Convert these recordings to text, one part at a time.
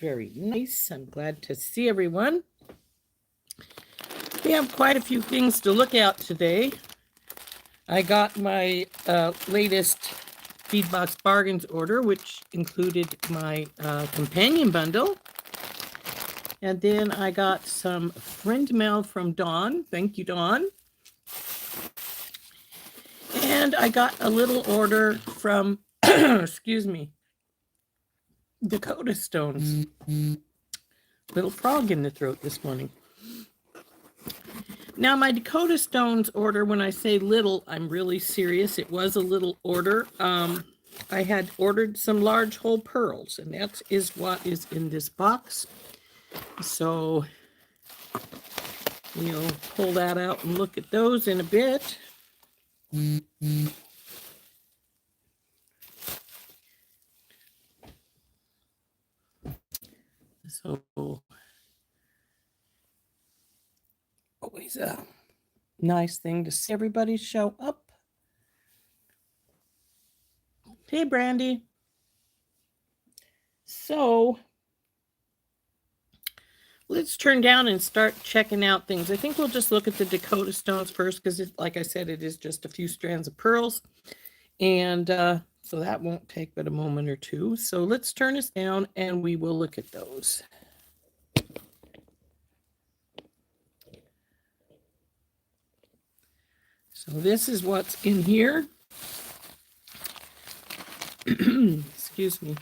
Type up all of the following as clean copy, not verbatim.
very nice. I'm glad to see everyone. We have quite a few things to look at today. I got my latest Feedbox Bargains order, which included my companion bundle. And then I got some friend mail from Daune. Thank you, Daune. And I got a little order from, excuse me, Dakota Stones. Little frog in the throat this morning. Now, my Dakota Stones order, when I say little, I'm really serious. It was a little order. I had ordered some large whole pearls, and that is what is in this box. So, we'll pull that out and look at those in a bit. So, always a nice thing to see everybody show up. Hey, Brandy. So, let's turn down and start checking out things. I think we'll just look at the Dakota Stones first because, like I said, it is just a few strands of pearls. And so that won't take but a moment or two. So let's turn this down and we will look at those. So this is what's in here. Excuse me.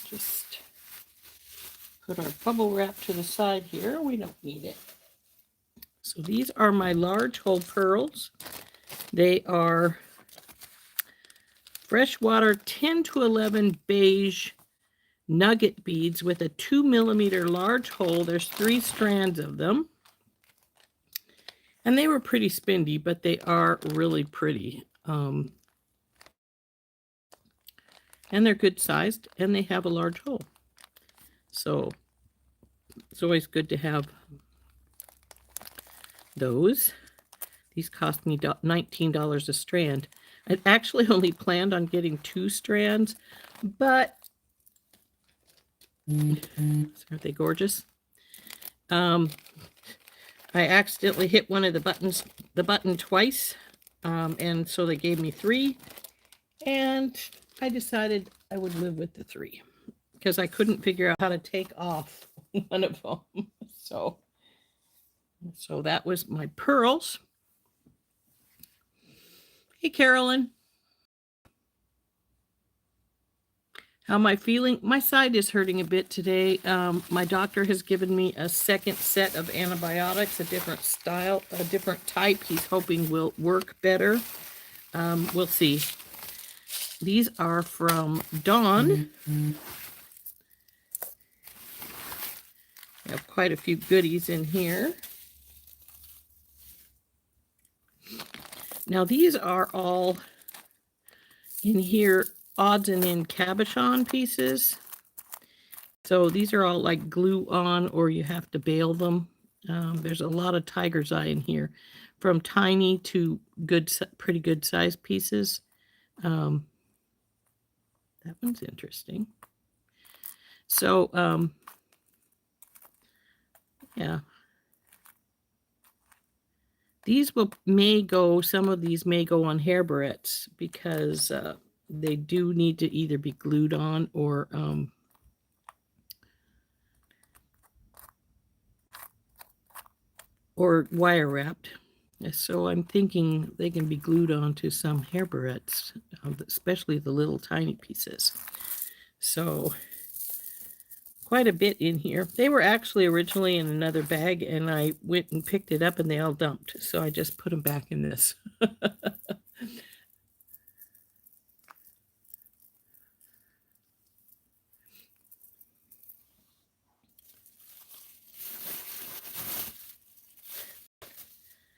Just put our bubble wrap to the side here. We don't need it. So these are my large hole pearls. They are freshwater 10 to 11 beige nugget beads with a 2 millimeter large hole. There's 3 strands of them. And they were pretty spendy, but they are really pretty. And they're good sized, and they have a large hole. So it's always good to have those. These cost me $19 a strand. I actually only planned on getting 2 strands, but aren't they gorgeous? I accidentally hit one of the button twice, and so they gave me 3, and I decided I would live with the 3 because I couldn't figure out how to take off one of them. So that was my pearls. Hey, Carolyn. How am I feeling? My side is hurting a bit today. My doctor has given me a second set of antibiotics, a different style, a different type. He's hoping will work better. We'll see. These are from Daune. We have quite a few goodies in here. Now, these are all in here, odds and end cabochon pieces. So these are all like glue on, or you have to bail them. There's a lot of tiger's eye in here, from tiny to good, pretty good sized pieces. That one's interesting. So, yeah. These some of these may go on hair barrettes because they do need to either be glued on or wire wrapped. So I'm thinking they can be glued onto some hair barrettes, especially the little tiny pieces. So quite a bit in here. They were actually originally in another bag, and I went and picked it up, and they all dumped. So I just put them back in this.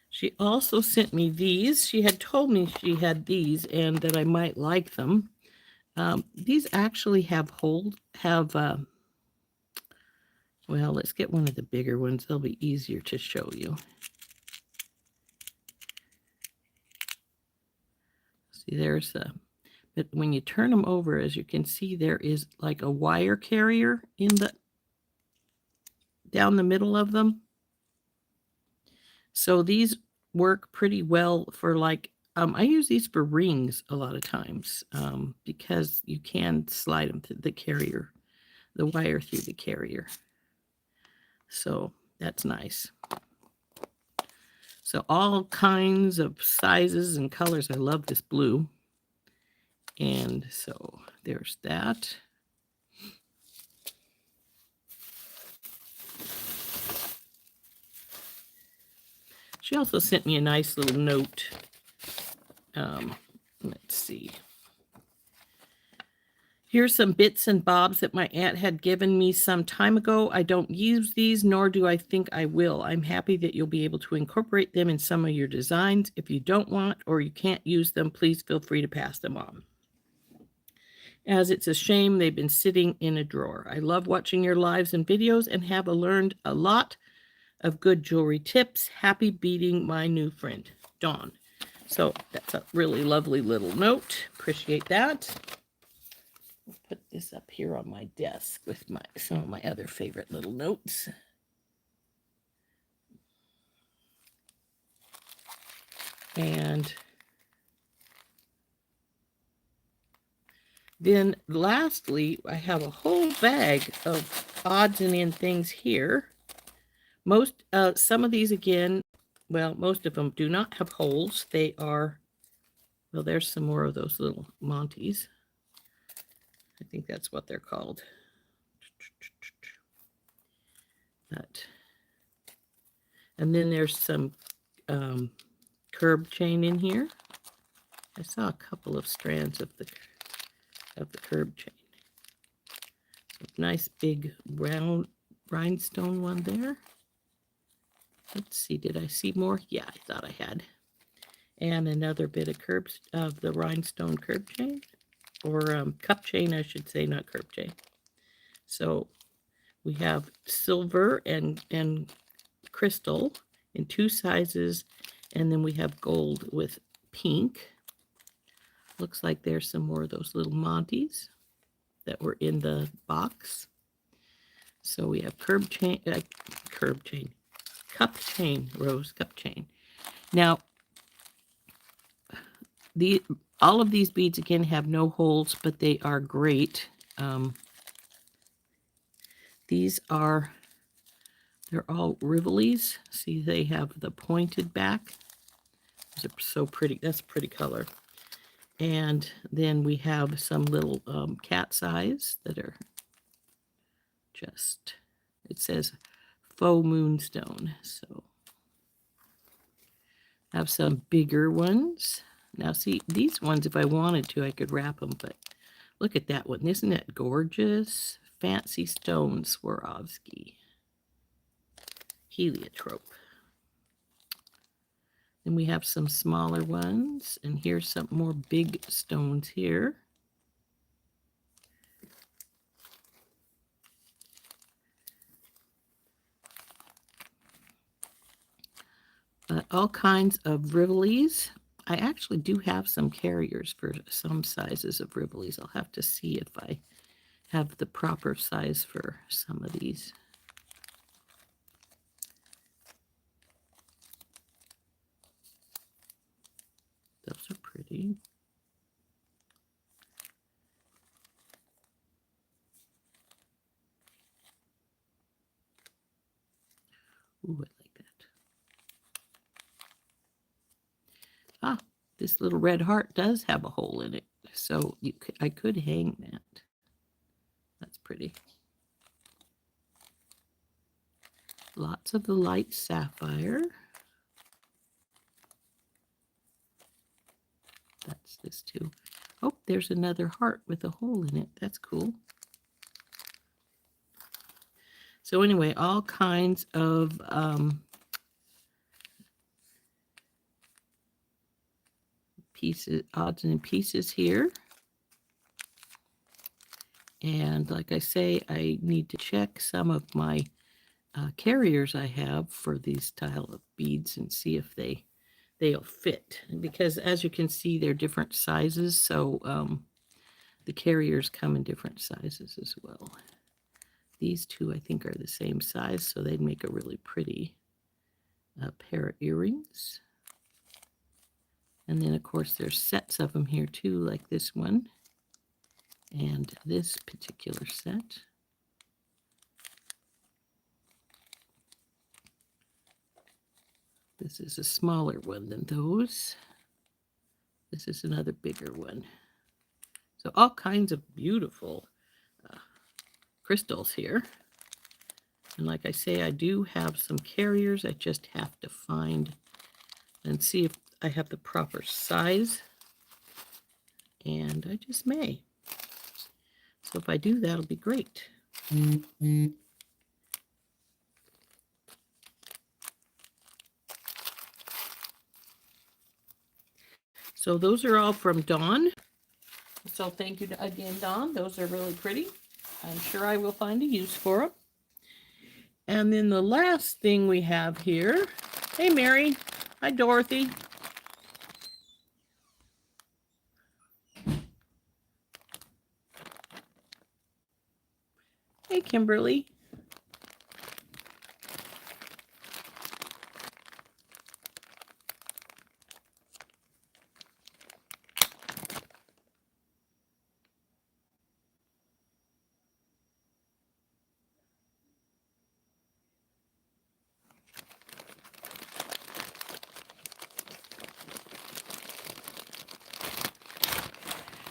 She also sent me these. She had told me she had these and that I might like them. These actually well, let's get one of the bigger ones. They'll be easier to show you. See, there's But when you turn them over, as you can see, there is like a wire carrier down the middle of them. So these work pretty well for like, I use these for rings a lot of times because you can slide them through the carrier, the wire through the carrier. So that's nice. So all kinds of sizes and colors. I love this blue. And so there's that. She also sent me a nice little note. Let's see. Here's some bits and bobs that my aunt had given me some time ago. I don't use these, nor do I think I will. I'm happy that you'll be able to incorporate them in some of your designs. If you don't want or you can't use them, please feel free to pass them on, as it's a shame they've been sitting in a drawer. I love watching your lives and videos and have learned a lot of good jewelry tips. Happy beating, my new friend, Daune. So that's a really lovely little note. Appreciate that. I'll put this up here on my desk with some of my other favorite little notes. And then lastly, I have a whole bag of odds and end things here. Some of these again, well, most of them do not have holes. They are, well, there's some more of those little Monties. I think that's what they're called. And then there's some curb chain in here. I saw a couple of strands of the curb chain. So nice big round rhinestone one there. Let's see, did I see more? Yeah, I thought I had. And another bit of the rhinestone curb chain, or cup chain, I should say, not curb chain. So we have silver and crystal in 2 sizes, and then we have gold with pink. Looks like there's some more of those little Monties that were in the box. So we have cup chain, rose cup chain. Now, all of these beads again have no holes, but they are great. They're all Rivolis. See, they have the pointed back. Those are so pretty. That's a pretty color. And then we have some little cat's eyes that are just, it says faux moonstone. So I have some bigger ones. Now see, these ones, if I wanted to, I could wrap them, but look at that one. Isn't that gorgeous? Fancy Stone Swarovski. Heliotrope. Then we have some smaller ones, and here's some more big stones here. All kinds of Rivolis. I actually do have some carriers for some sizes of Rivolis. I'll have to see if I have the proper size for some of these. Those are pretty. Ooh, I like that. Ah, this little red heart does have a hole in it, so I could hang that. That's pretty. Lots of the light sapphire. That's this too. Oh, there's another heart with a hole in it. That's cool. So anyway, all kinds of pieces, odds and pieces here. And like I say, I need to check some of my carriers I have for these style of beads and see if they they'll fit, because as you can see, they're different sizes. So the carriers come in different sizes as well. These two, I think, are the same size, so they'd make a really pretty pair of earrings. And then, of course, there's sets of them here, too, like this one and this particular set. This is a smaller one than those. This is another bigger one. So all kinds of beautiful crystals here. And like I say, I do have some carriers. I just have to find and see if I have the proper size. And I just may. So if I do, that'll be great. So those are all from Daune. So thank you again, Daune. Those are really pretty. I'm sure I will find a use for them. And then the last thing we have here. Hey, Mary. Hi, Dorothy. Hey, Kimberly.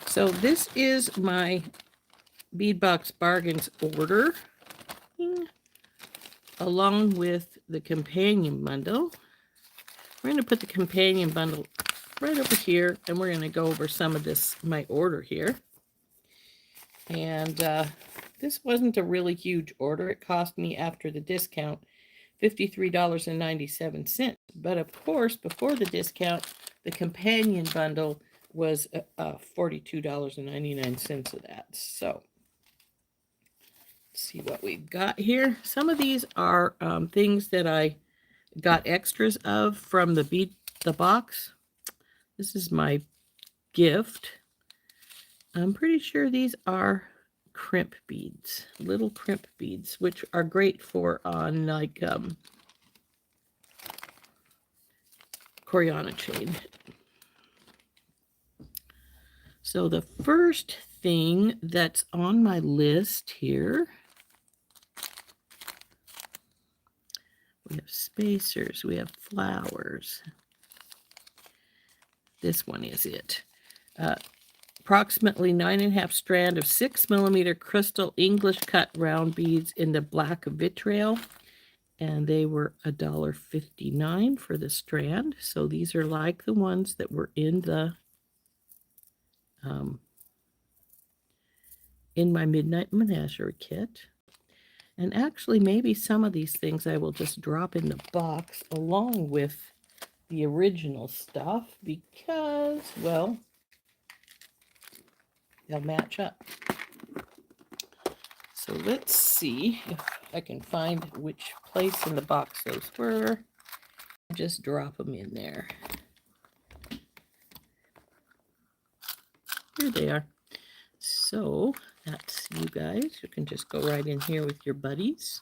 So this is my Beadbox Bargains order, along with the companion bundle. We're going to put the companion bundle right over here, and we're going to go over some of this, my order here. And this wasn't a really huge order. It cost me, after the discount, $53.97. But of course, before the discount, the companion bundle was $42.99 of that. So let's see what we've got here. Some of these are things that I got extras of from the box. This is my gift. I'm pretty sure these are crimp beads, little crimp beads, which are great for on like Coriana chain. So the first thing that's on my list here, we have spacers, we have flowers. This one is it. Approximately 9.5 strand of 6mm crystal English cut round beads in the black vitriol. And they were $1.59 for the strand. So these are like the ones that were in the in my Midnight Menagerie kit. And actually, maybe some of these things I will just drop in the box along with the original stuff because, well, they'll match up. So let's see if I can find which place in the box those were. Just drop them in there. Here they are. So that's you guys. You can just go right in here with your buddies.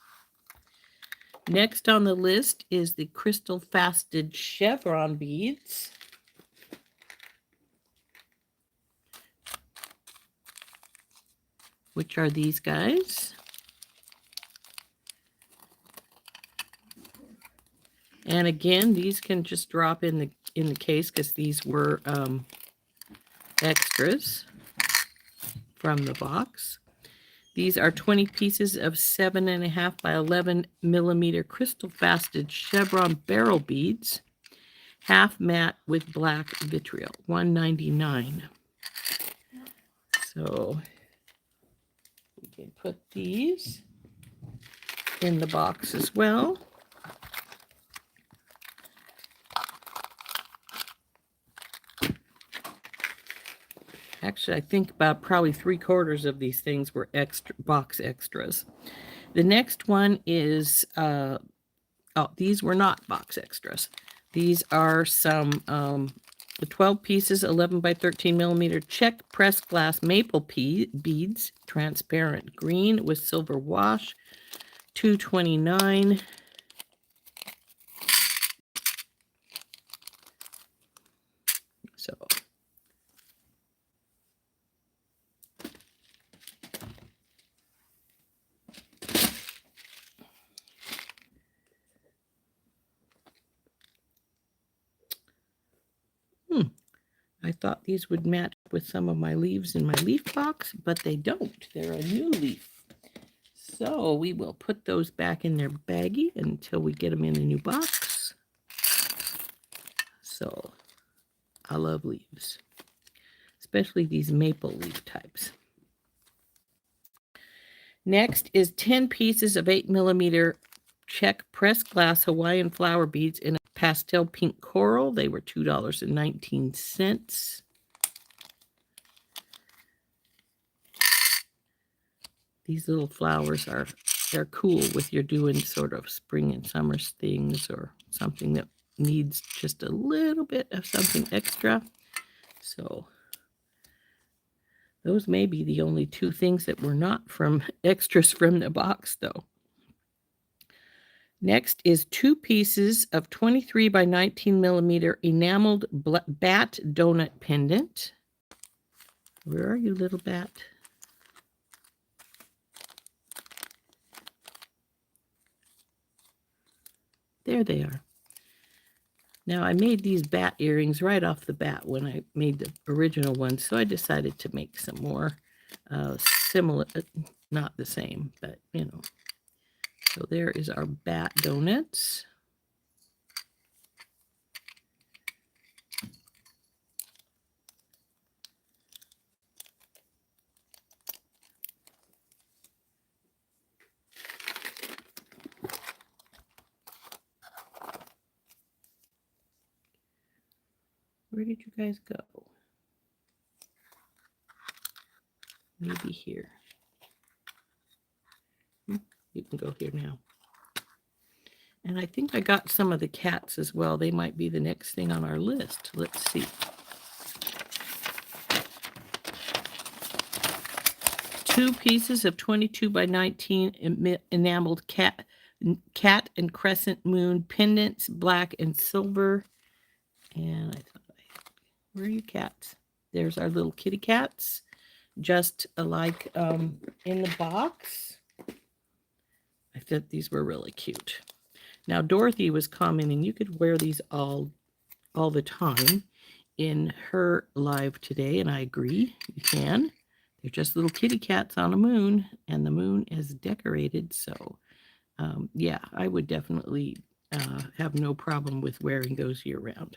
Next on the list is the crystal faceted chevron beads. Which are these guys. And again, these can just drop in the case because these were extras from the box. These are 20 pieces of 7.5 by 11mm crystal faceted chevron beryl beads, half matte with black vitriol, $1.99. So we can put these in the box as well. Actually, I think about probably 3/4 of these things were extra box extras. The next one is, these were not box extras. These are some the 12 pieces, 11 by 13 millimeter check pressed glass maple beads, transparent green with silver wash, $2.29. So I thought these would match with some of my leaves in my leaf box, but they don't. They're a new leaf. So we will put those back in their baggie until we get them in a new box. So I love leaves, especially these maple leaf types. Next is 10 pieces of 8 millimeter check pressed glass Hawaiian flower beads in a pastel pink coral. They were $2.19. These little flowers they're cool if you're doing sort of spring and summer things or something that needs just a little bit of something extra. So those may be the only two things that were not from extras from the box, though. Next is 2 pieces of 23 by 19 millimeter enameled bat donut pendant. Where are you, little bat? There they are. Now, I made these bat earrings right off the bat when I made the original ones, so I decided to make some more similar, not the same, but, you know. So there is our bat donuts. Where did you guys go? Maybe here. You can go here now. And I think I got some of the cats as well. They might be the next thing on our list. Let's see. 2 pieces of 22 by 19 enameled cat and crescent moon pendants, black and silver. And I thought, where are you cats? There's our little kitty cats, just like in the box. I thought these were really cute. Now, Dorothy was commenting you could wear these all the time in her live today, and I agree, you can. They're just little kitty cats on a moon, and the moon is decorated, so yeah, I would definitely have no problem with wearing those year-round.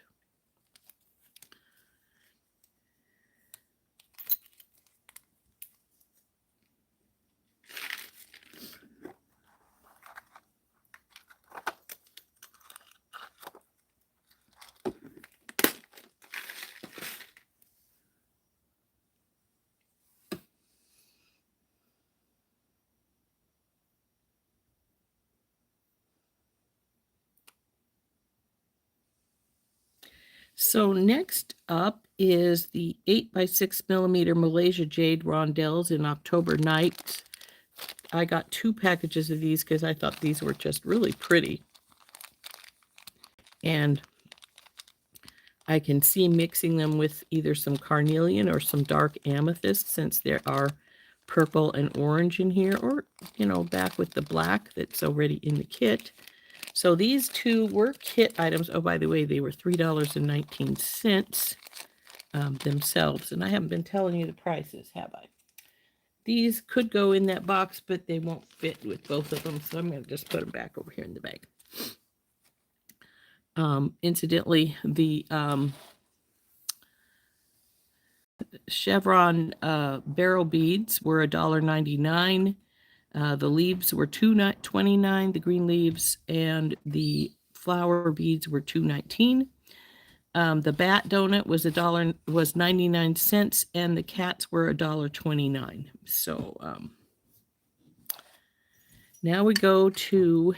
So next up is the 8 by 6 millimeter Malaysia Jade Rondelles in October Night. I got 2 packages of these because I thought these were just really pretty. And I can see mixing them with either some carnelian or some dark amethyst, since there are purple and orange in here, or, you know, back with the black that's already in the kit. So these 2 were kit items. Oh, by the way, they were $3.19 themselves. And I haven't been telling you the prices, have I? These could go in that box, but they won't fit with both of them. So I'm going to just put them back over here in the bag. Incidentally, the chevron barrel beads were $1.99. The leaves were $2.29, the green leaves, and the flower beads were $2.19. The bat donut was was 99 cents, and the cats were $1.29. So now we go to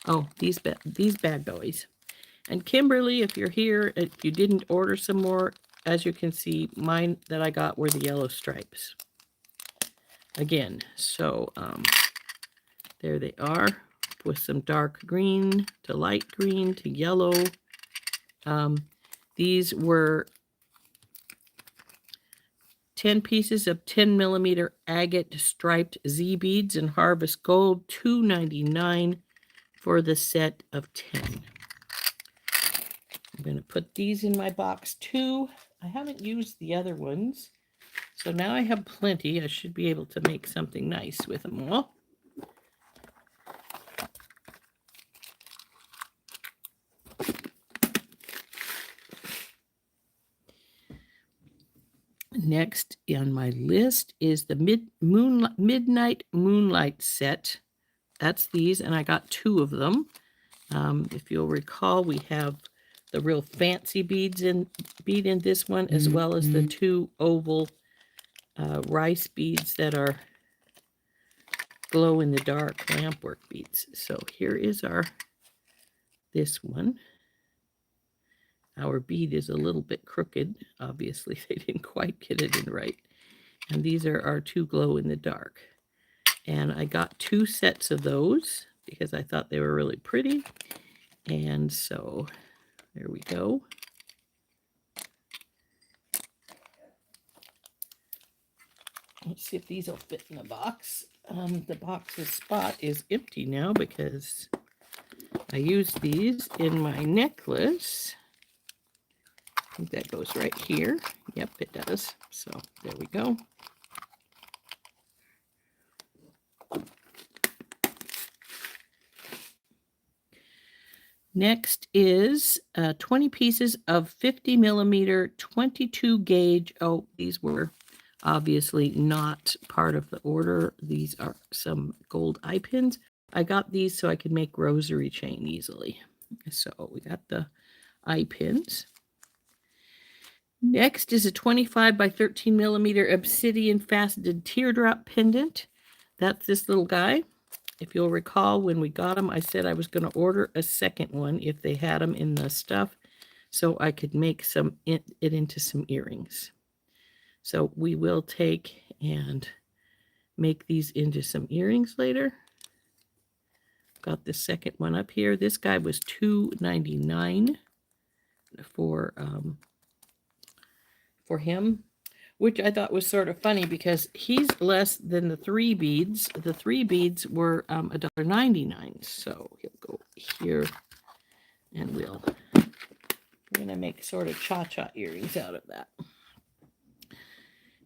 Oh, these bad boys. And Kimberly, if you're here, if you didn't order some more, as you can see, mine that I got were the yellow stripes. Again, so there they are, with some dark green to light green to yellow. These were 10 pieces of 10 millimeter agate striped Z beads in Harvest Gold, $2.99 for the set of 10. I'm going to put these in my box too. I haven't used the other ones, so now I have plenty. I should be able to make something nice with them all. Next on my list is the Midnight Moonlight set. That's these, and I got 2 of them. If you'll recall, we have the real fancy bead in this one, as well as the 2 oval rice beads that are glow-in-the-dark lampwork beads. So here is this one. Our bead is a little bit crooked. Obviously, they didn't quite get it in right. And these are our 2 glow-in-the-dark. And I got 2 sets of those because I thought they were really pretty. And so there we go. Let's see if these will fit in the box. The box's spot is empty now because I used these in my necklace. I think that goes right here. Yep, it does. So there we go. Next is 20 pieces of 50 millimeter 22 gauge. Oh, these were obviously not part of the order. These are some gold eye pins. I got these so I could make rosary chain easily. So we got the eye pins. Next is a 25 by 13 millimeter obsidian faceted teardrop pendant. That's this little guy. If you'll recall, when we got them, I said I was going to order a second one if they had them in the stuff, so I could make it into some earrings. So we will take and make these into some earrings later. Got the second one up here. This guy was $2.99 for him, which I thought was sort of funny because he's less than the 3 beads. The 3 beads were $1.99. So he'll go here, and we're going to make sort of cha-cha earrings out of that.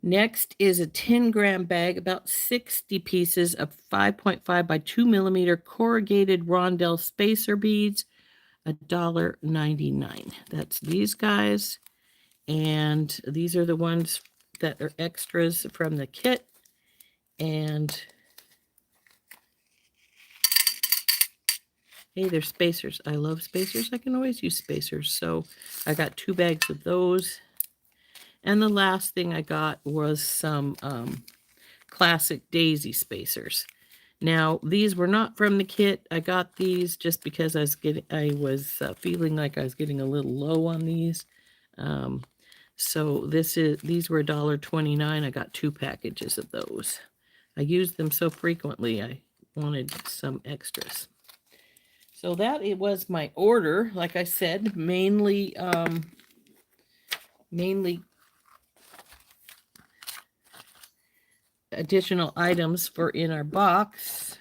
Next is a 10-gram bag, about 60 pieces of 5.5 by 2 millimeter corrugated rondelle spacer beads, $1.99. That's these guys. And these are the ones that are extras from the kit. And hey, they're spacers. I love spacers. I can always use spacers. So I got 2 bags of those. And the last thing I got was some classic daisy spacers. Now, these were not from the kit. I got these just because I was feeling like I was getting a little low on these. So these were $1.29. I got 2 packages of those. I used them so frequently, I wanted some extras. So that it was my order. Like I said, mainly additional items for in our box.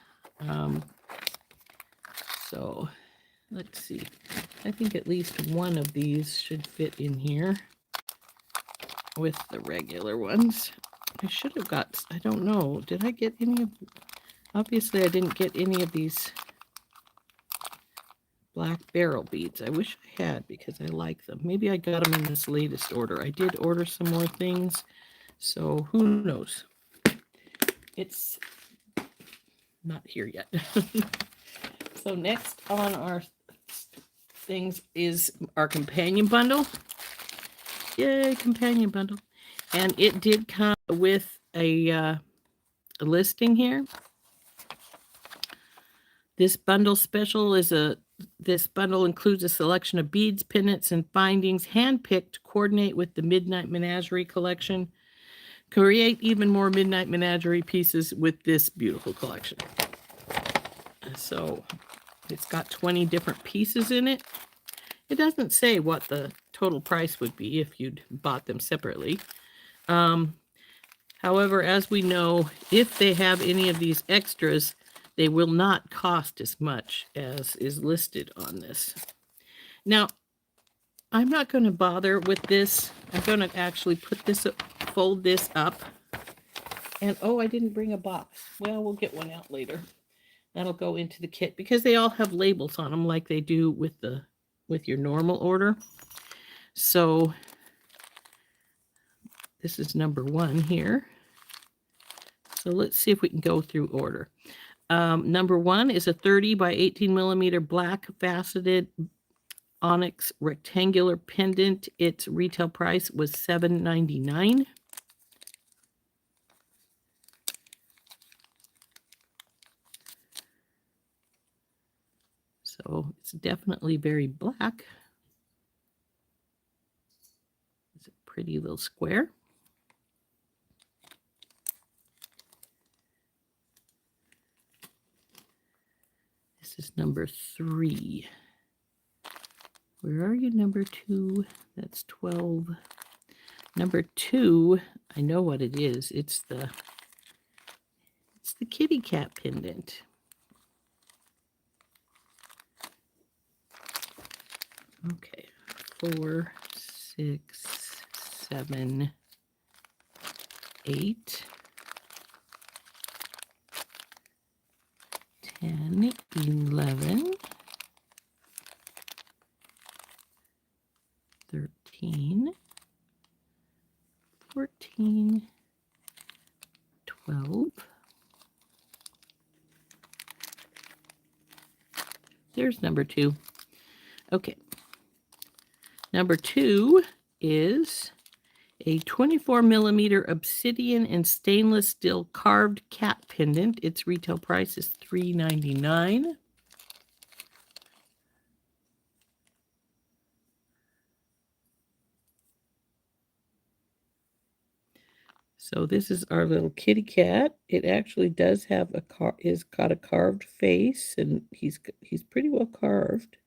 So let's see. I think at least one of these should fit in here with the regular ones. I should have got, I don't know, did I get any of, obviously I didn't get any of these black barrel beads. I wish I had because I like them. Maybe I got them in this latest order. I did order some more things, so who knows. It's not here yet. So next on our things is our companion bundle. Yay, companion bundle. And it did come with a listing here. This bundle special this bundle includes a selection of beads, pendants, and findings handpicked to coordinate with the Midnight Menagerie collection. Create even more Midnight Menagerie pieces with this beautiful collection. So it's got 20 different pieces in it. It doesn't say what the total price would be if you'd bought them separately. However, as we know, if they have any of these extras, they will not cost as much as is listed on this. Now, I'm not going to bother with this. I'm going to actually put this up, fold this up. And, oh, I didn't bring a box. Well, we'll get one out later. That'll go into the kit because they all have labels on them like they do with your normal order. So this is number 1 here. So let's see if we can go through order. Number 1 is a 30 by 18 millimeter black faceted onyx rectangular pendant. Its retail price was $7.99. So it's definitely very black. It's a pretty little square. This is number 3. Where are you, number 2? That's 12. Number 2, I know what it is. It's the kitty cat pendant. Okay, 4, 6, 7, 8, 10, 11, 13, 14, 12. There's number 2. Okay. Number 2 is a 24 millimeter obsidian and stainless steel carved cat pendant. Its retail price is $3.99. So this is our little kitty cat. It actually does have got a carved face, and he's pretty well carved.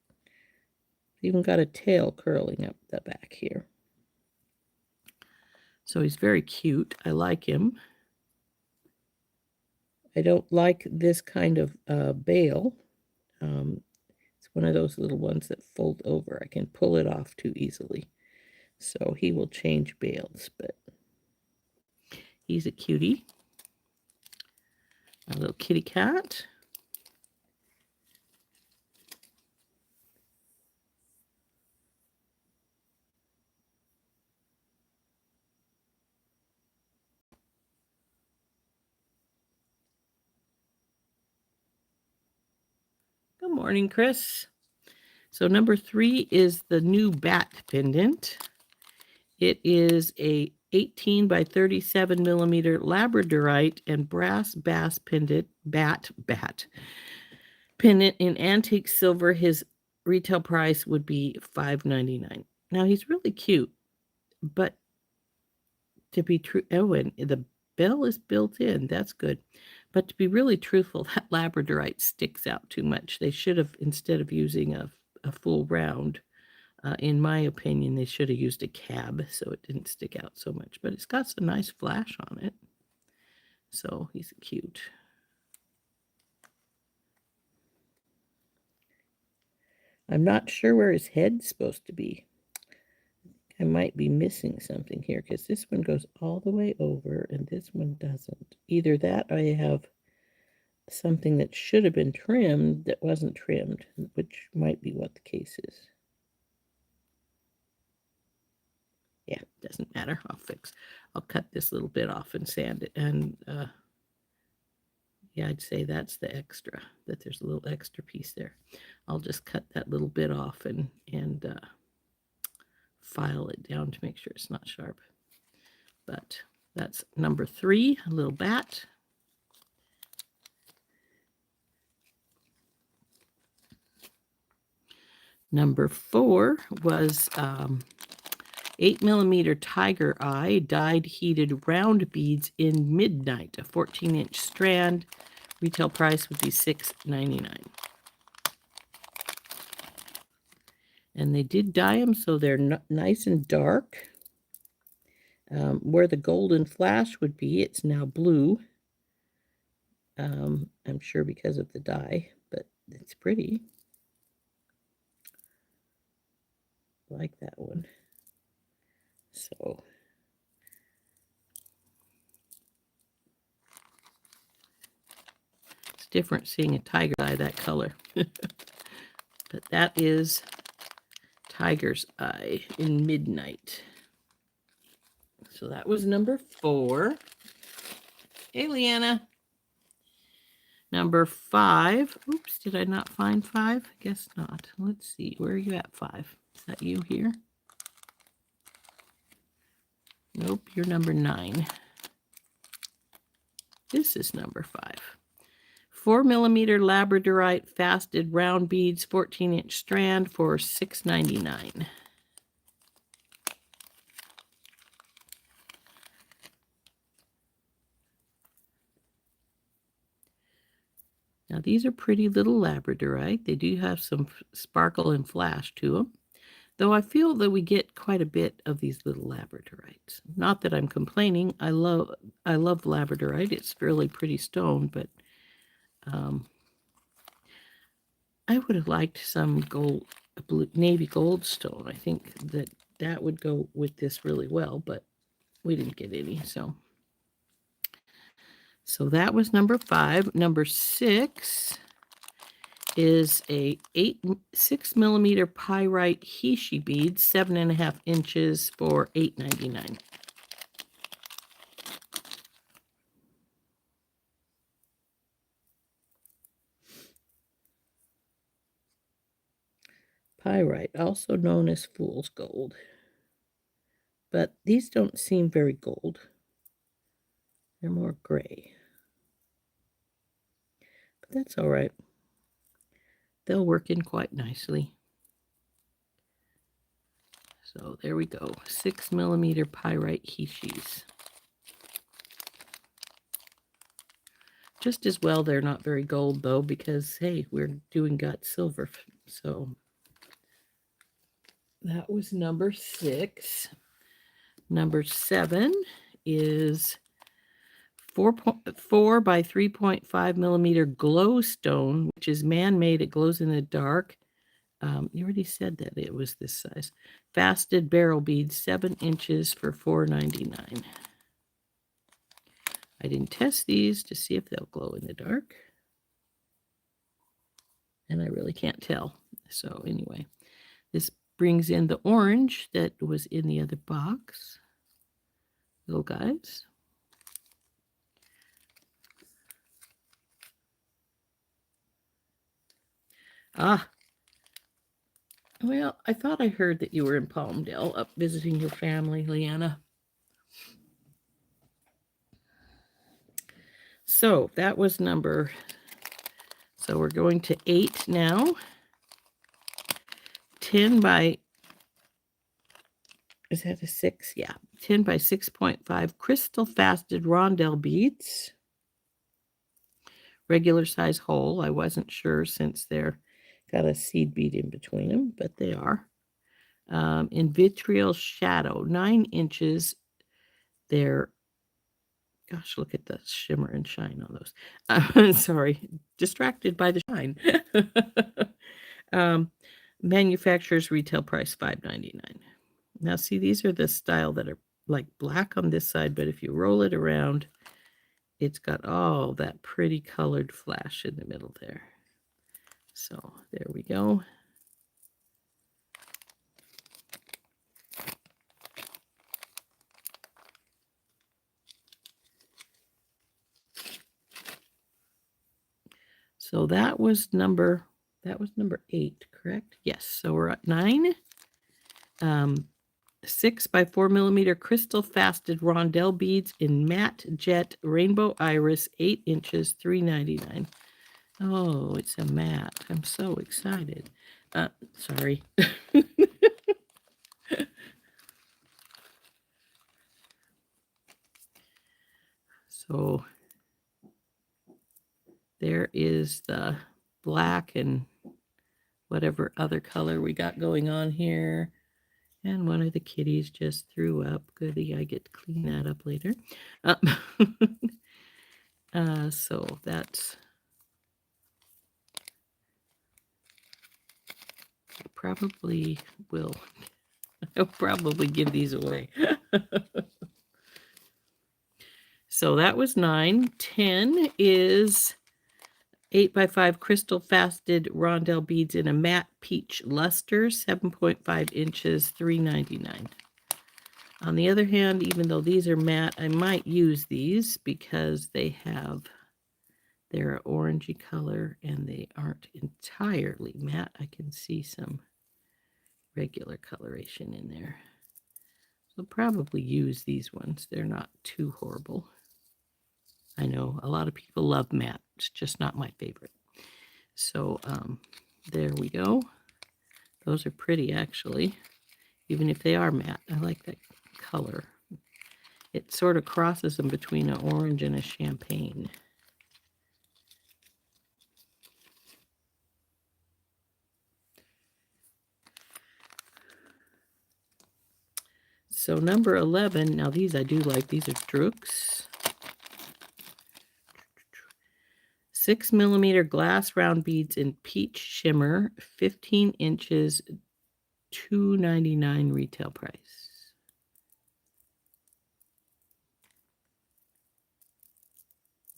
Even got a tail curling up the back here. So he's very cute. I like him. I don't like this kind of bail. It's one of those little ones that fold over. I can pull it off too easily. So he will change bails, but he's a cutie. A little kitty cat. Good morning, Chris. So number 3 is the new bat pendant. It is a 18 by 37 millimeter labradorite and brass bass pendant, bat pendant in antique silver. His retail price would be $5.99. Now he's really cute, but to be true, oh, and the bell is built in. That's good. But to be really truthful, that labradorite sticks out too much. They should have, instead of using a full round, in my opinion, they should have used a cab so it didn't stick out so much. But it's got some nice flash on it. So he's cute. I'm not sure where his head's supposed to be. I might be missing something here because this one goes all the way over and this one doesn't. Either that or I have something that should have been trimmed that wasn't trimmed, which might be what the case is. Yeah, doesn't matter. I'll cut this little bit off and sand it. And yeah, I'd say that's the extra, that there's a little extra piece there. I'll just cut that little bit off and file it down to make sure it's not sharp. But that's number 3, a little bat. Number 4 was 8mm tiger eye dyed heated round beads in midnight, a 14-inch strand. Retail price would be $6.99. And they did dye them so they're nice and dark. Where the golden flash would be, it's now blue. I'm sure because of the dye, but it's pretty. I like that one. So it's different seeing a tiger eye that color. But that is Tiger's Eye in Midnight. So that was number 4. Hey, Leanna. Number 5. Oops, did I not find 5? Guess not. Let's see. Where are you at, 5? Is that you here? Nope, you're number 9. This is number 5. 4mm labradorite fasted round beads, 14-inch strand for $6.99. Now, these are pretty little labradorite. They do have some sparkle and flash to them, though I feel that we get quite a bit of these little labradorites. Not that I'm complaining. I love labradorite. It's really pretty stone, but I would have liked some gold, navy gold stone. I think that would go with this really well, but we didn't get any, so that was number 5. Number 6 is a 6mm pyrite Heishi bead, 7.5 inches for $8.99. Pyrite, also known as fool's gold. But these don't seem very gold. They're more gray. But that's all right. They'll work in quite nicely. So there we go. 6mm pyrite Heishis. Just as well they're not very gold, though, because, hey, we're doing got silver. So that was number 6. Number 7 is 4 by 3.5mm glow stone, which is man-made. It glows in the dark. You already said that it was this size. Fasted barrel beads, 7 inches for $4.99. I didn't test these to see if they'll glow in the dark. And I really can't tell. So anyway, this brings in the orange that was in the other box. Little guys. Ah. Well, I thought I heard that you were in Palmdale up visiting your family, Leanna. So that was number. So we're going to 8 now. 10 by, is that a 6? Yeah. 10 by 6.5 crystal fasted rondelle beads. Regular size hole. I wasn't sure since they're got a seed bead in between them, but they are. In vitriol shadow, 9 inches. They're, gosh, look at the shimmer and shine on those. Sorry, distracted by the shine. Manufacturer's retail price $5.99. Now, see, these are the style that are like black on this side, but if you roll it around, it's got all that pretty colored flash in the middle there. So there we go. So that was number 8, correct? Yes. So we're at 9. 6 by 4mm crystal fasted rondelle beads in matte jet rainbow iris, 8 inches, $3.99. Oh, it's a matte. I'm so excited. Sorry. So there is the black and whatever other color we got going on here. And one of the kitties just threw up. Goody, I get to clean that up later. So that's probably will. I'll probably give these away. So that was 9. 10 is 8x5 crystal faceted rondelle beads in a matte peach luster, 7.5 inches, $3.99. On the other hand, even though these are matte, I might use these because they're an orangey color and they aren't entirely matte. I can see some regular coloration in there. So probably use these ones. They're not too horrible. I know a lot of people love matte. It's just not my favorite. So there we go. Those are pretty actually, even if they are matte. I like that color. It sort of crosses them between an orange and a champagne. So number 11, now these I do like. These are Drooks. 6mm glass round beads in peach shimmer, 15 inches, $2.99 retail price.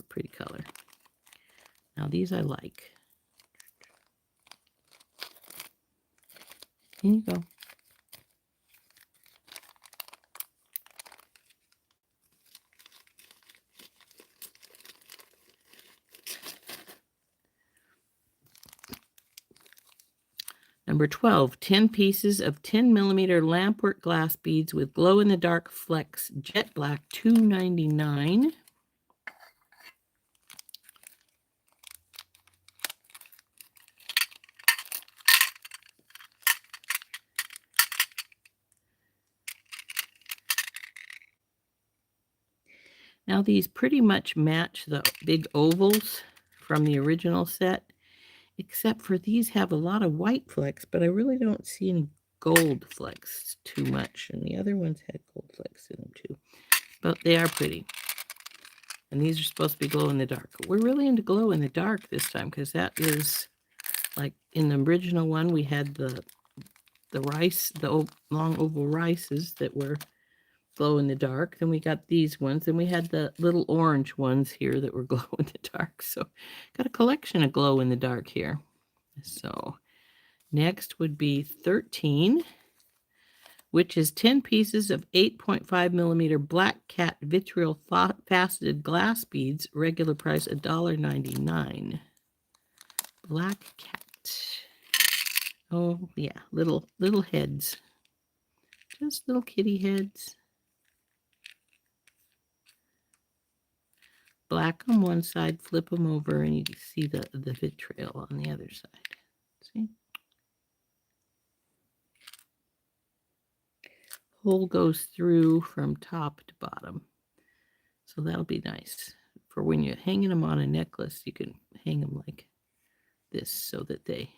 Pretty color. Now these I like. Here you go. Number 12, 10 pieces of 10mm lampwork glass beads with glow-in-the-dark flecks, jet black, $2.99. Now these pretty much match the big ovals from the original set, except for these have a lot of white flecks, but I really don't see any gold flecks too much. And the other ones had gold flecks in them too. But they are pretty. And these are supposed to be glow in the dark. We're really into glow in the dark this time because that is like in the original one we had the rice, the long oval rices that were glow in the dark. Then we got these ones. Then we had the little orange ones here that were glow in the dark. So got a collection of glow in the dark here. So next would be 13, which is 10 pieces of 8.5mm black cat vitriol faceted glass beads, regular price $1.99. Black cat. Oh yeah, little heads. Just little kitty heads. Black on one side, flip them over, and you can see the vitriol on the other side. See? Hole goes through from top to bottom. So that'll be nice. For when you're hanging them on a necklace, you can hang them like this so that their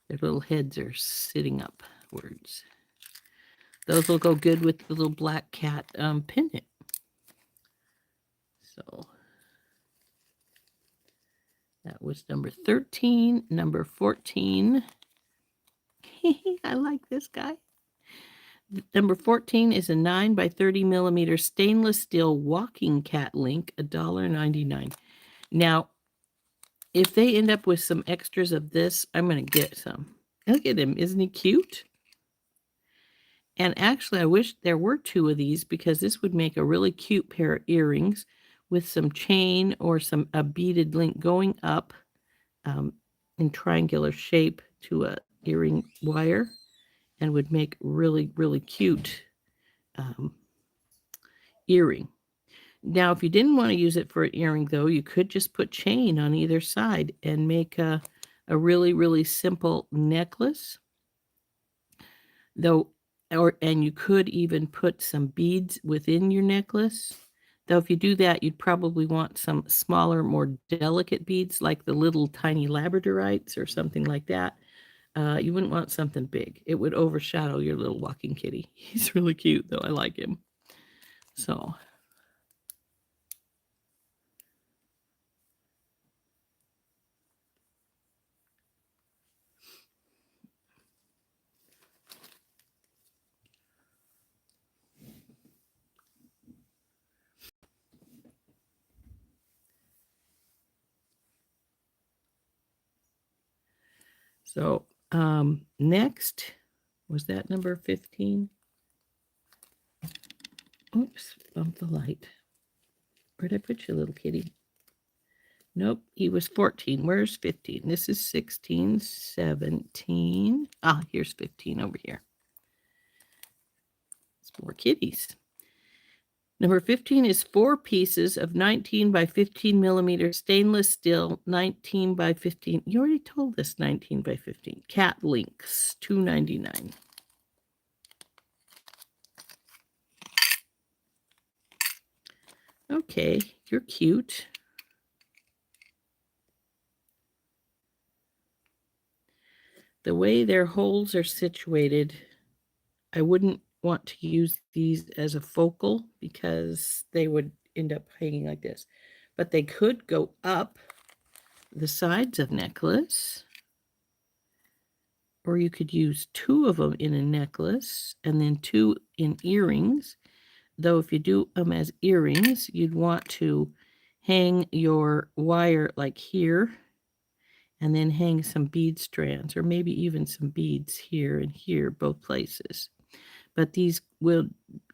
little heads are sitting upwards. Those will go good with the little black cat pendant. So that was number 13. Number 14. I like this guy. Number 14 is a 9x30mm stainless steel walking cat link, $1.99. Now, if they end up with some extras of this, I'm going to get some. Look at him. Isn't he cute? And actually, I wish there were 2 of these because this would make a really cute pair of earrings with some chain or a beaded link going up in triangular shape to a earring wire, and would make really, really cute earring. Now, if you didn't want to use it for an earring, though, you could just put chain on either side and make a really, really simple necklace, though, and you could even put some beads within your necklace. Though if you do that, you'd probably want some smaller, more delicate beads, like the little tiny labradorites or something like that. You wouldn't want something big. It would overshadow your little walking kitty. He's really cute, though. I like him. So next, was that number 15? Oops, bumped the light. Where'd I put you, little kitty? Nope, he was 14. Where's 15? This is 16, 17. Ah, here's 15 over here. It's more kitties. Number 15 is 4 pieces of 19 by 15 millimeter stainless steel, 19 by 15. You already told us 19 by 15. Cat links, $2.99. Okay, you're cute. The way their holes are situated, I wouldn't want to use these as a focal because they would end up hanging like this. But they could go up the sides of necklace, or you could use 2 of them in a necklace and then 2 in earrings. Though if you do them as earrings, you'd want to hang your wire like here and then hang some bead strands, or maybe even some beads here and here, both places. But these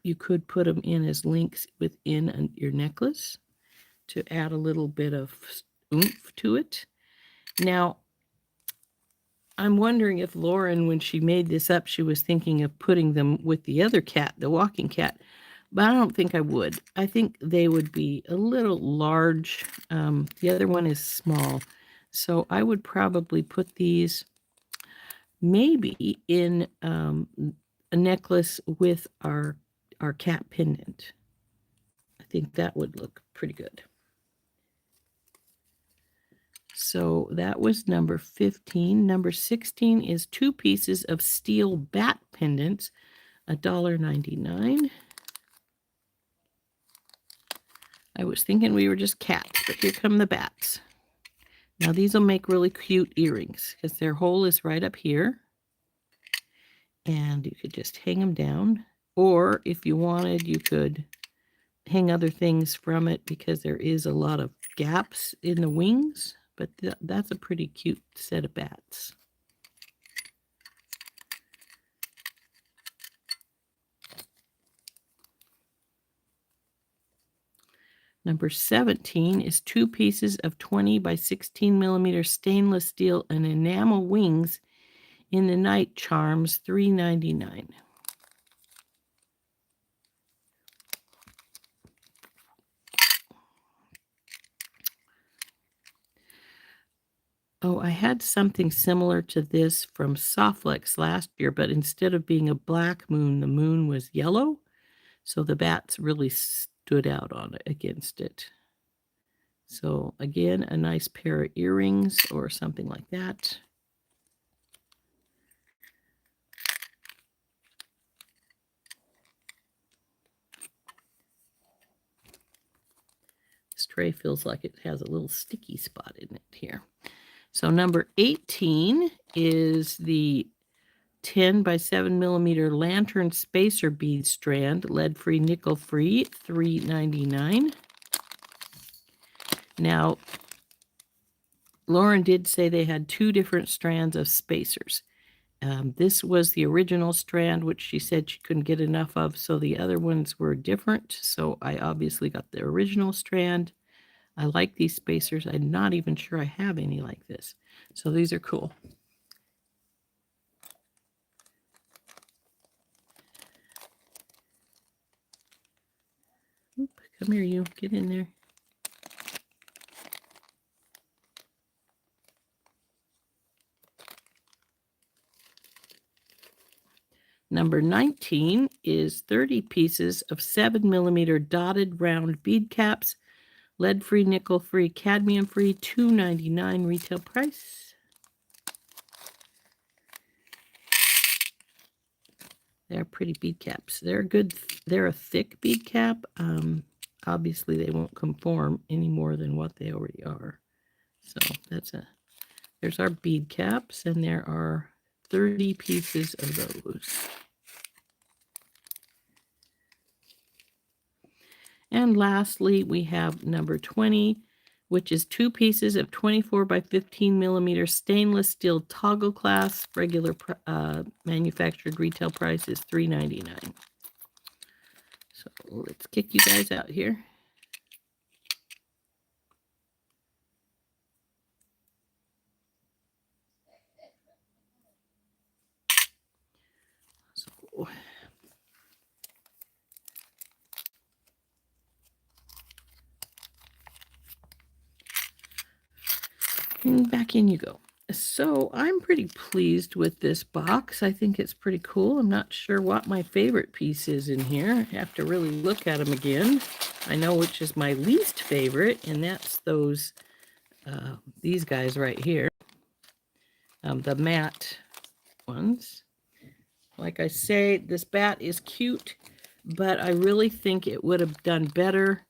you could put them in as links within your necklace to add a little bit of oomph to it. Now, I'm wondering if Lauren, when she made this up, she was thinking of putting them with the other cat, the walking cat. But I don't think I would. I think they would be a little large. The other one is small. So I would probably put these maybe in a necklace with our cat pendant. I think that would look pretty good. So that was number 15. Number 16 is 2 pieces of steel bat pendants, $1.99. I was thinking we were just cats, but here come the bats. Now these will make really cute earrings because their hole is right up here. And you could just hang them down. Or if you wanted, you could hang other things from it because there is a lot of gaps in the wings. But that's a pretty cute set of bats. Number 17 is 2 pieces of 20 by 16 millimeter stainless steel and enamel wings in the night charms, $3.99. Oh, I had something similar to this from Softlex last year, but instead of being a black moon, the moon was yellow. So the bats really stood out on it against it. So again, a nice pair of earrings or something like that. This tray feels like it has a little sticky spot in it here. So number 18 is the 10 by 7 millimeter lantern spacer bead strand, lead-free, nickel-free, $3.99. Now, Lauren did say they had 2 different strands of spacers. This was the original strand, which she said she couldn't get enough of, so the other ones were different. So I obviously got the original strand. I like these spacers. I'm not even sure I have any like this. So these are cool. Oop, come here, you. Get in there. Number 19 is 30 pieces of 7mm dotted round bead caps, lead-free, nickel-free, cadmium-free, $2.99 retail price. They're pretty bead caps. They're good. They're a thick bead cap. Obviously, they won't conform any more than what they already are. So there's our bead caps, and there are 30 pieces of those. And lastly, we have number 20, which is 2 pieces of 24 by 15mm stainless steel toggle clasp. Regular manufactured retail price is $3.99. So let's kick you guys out here. So, and back in you go. So I'm pretty pleased with this box. I think it's pretty cool. I'm not sure what my favorite piece is in here. I have to really look at them again. I know which is my least favorite, and that's those these guys right here, the matte ones. Like I say, this bat is cute, but I really think it would have done better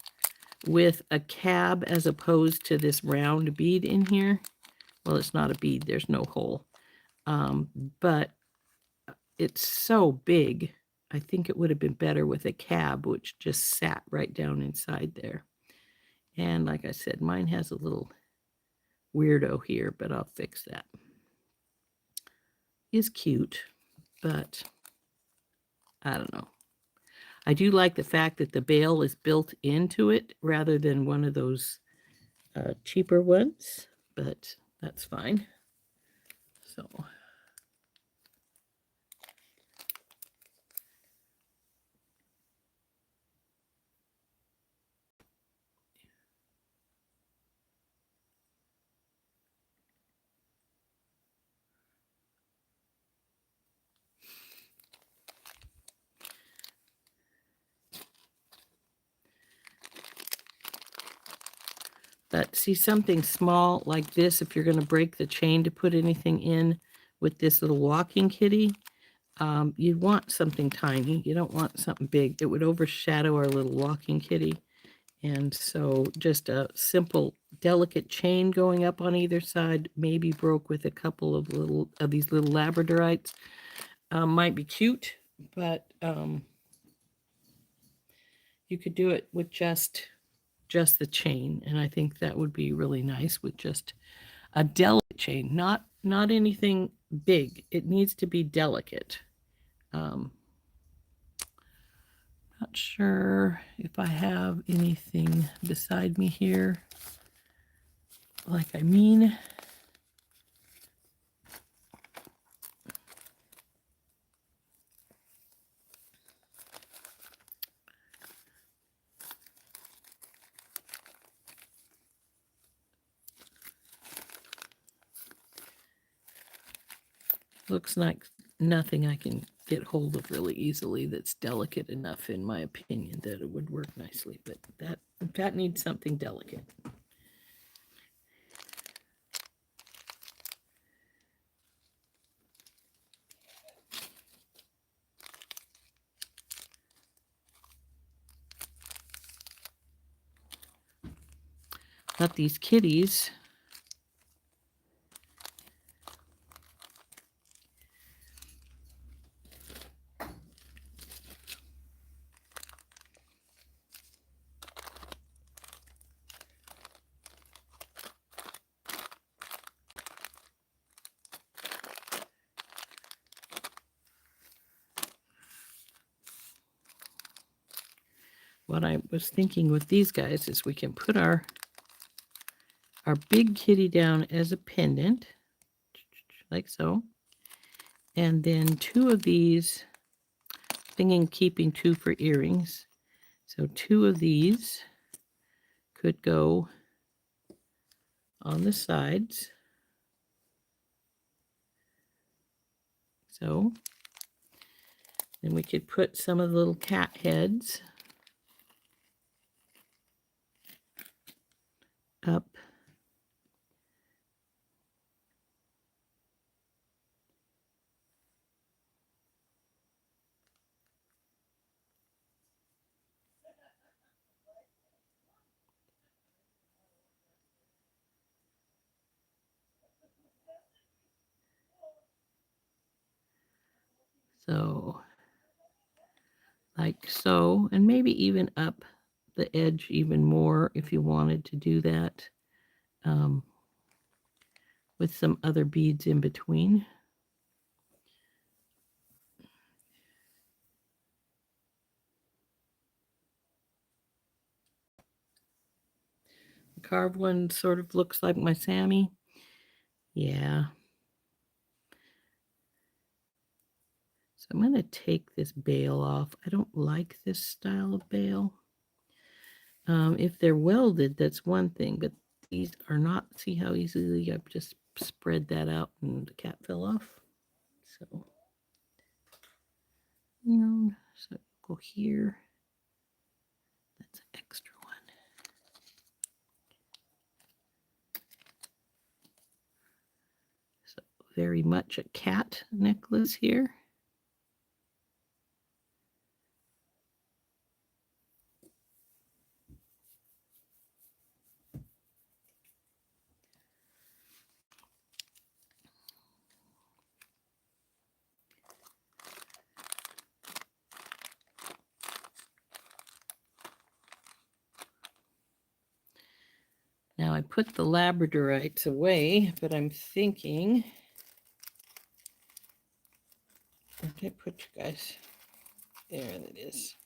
with a cab as opposed to this round bead in here. Well, it's not a bead, there's no hole, but it's so big. I think it would have been better with a cab, which just sat right down inside there. And like I said, mine has a little weirdo here, but I'll fix that. Is cute, but I don't know. I do like the fact that the bail is built into it rather than one of those cheaper ones, but that's fine. So but see, something small like this, if you're going to break the chain to put anything in with this little walking kitty, you want something tiny. You don't want something big. It would overshadow our little walking kitty. And so just a simple, delicate chain going up on either side, maybe broke with a couple of these little labradorites, might be cute, but you could do it with just the chain, and I think that would be really nice with just a delicate chain, not anything big. It needs to be delicate. Not sure if I have anything beside me here. Looks like nothing I can get hold of really easily that's delicate enough, in my opinion, that it would work nicely. But that needs something delicate. Got these kitties. What I was thinking with these guys is we can put our big kitty down as a pendant, like so. And then 2 of these, thinking keeping 2 for earrings. So 2 of these could go on the sides. So Then we could put some of the little cat heads up. So, like so, and maybe even up the edge even more if you wanted to do that, with some other beads in between. The carved one sort of looks like my Sammy. Yeah. So I'm going to take this bail off. I don't like this style of bail. If they're welded, that's one thing, but these are not. See how easily I've just spread that out and the cat fell off. So, so go here. That's an extra one. So very much a cat necklace here. Now I put the labradorites away, but I'm thinking, where did I put you guys? There it is.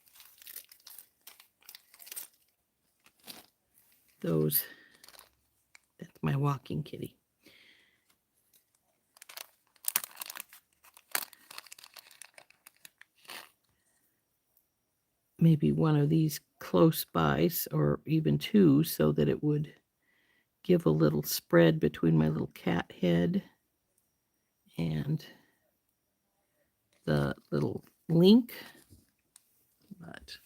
Those, that's my walking kitty. Maybe one of these close by, or even two, so that it would give a little spread between my little cat head and the little link. But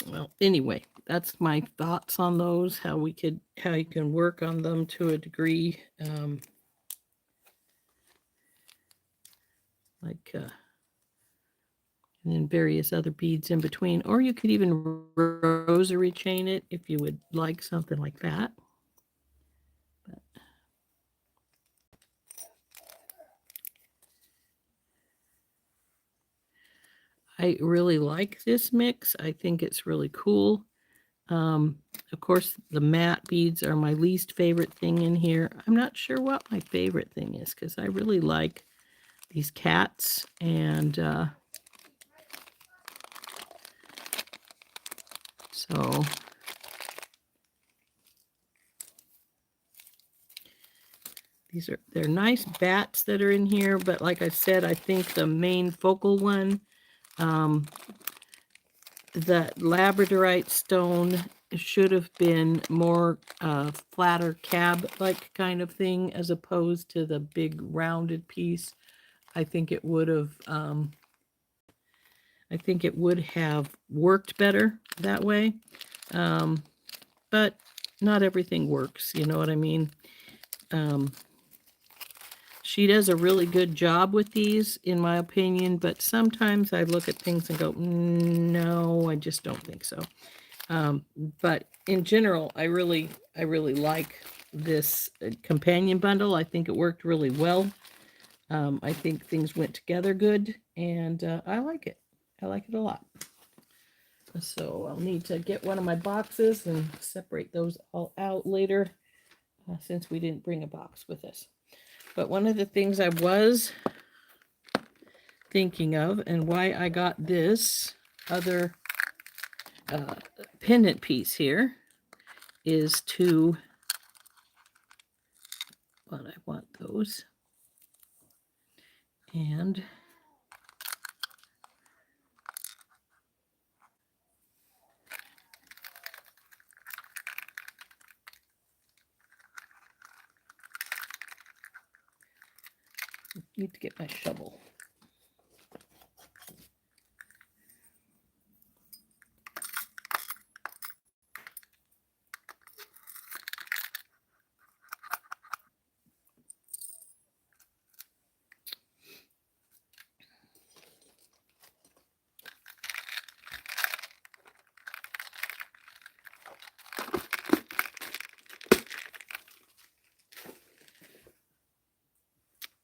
well, anyway, that's my thoughts on those, how you can work on them to a degree. And then various other beads in between, or you could even rosary chain it if you would like something like that. But I really like this mix. I think it's really cool. Of course, the matte beads are my least favorite thing in here. I'm not sure what my favorite thing is because I really like these cats, and so they're nice bats that are in here, but like I said, I think the main focal one, the labradorite stone, should have been more flatter cab-like kind of thing as opposed to the big rounded piece. I think it would have worked better that way. But not everything works, you know what I mean? She does a really good job with these, in my opinion, but sometimes I look at things and go, no, I just don't think so. But in general, I really like this companion bundle. I think it worked really well. I think things went together good, and I like it. I like it a lot. So I'll need to get one of my boxes and separate those all out later, since we didn't bring a box with us. But one of the things I was thinking of, and why I got this other pendant piece here, is to, well, I want those, and need to get my shovel.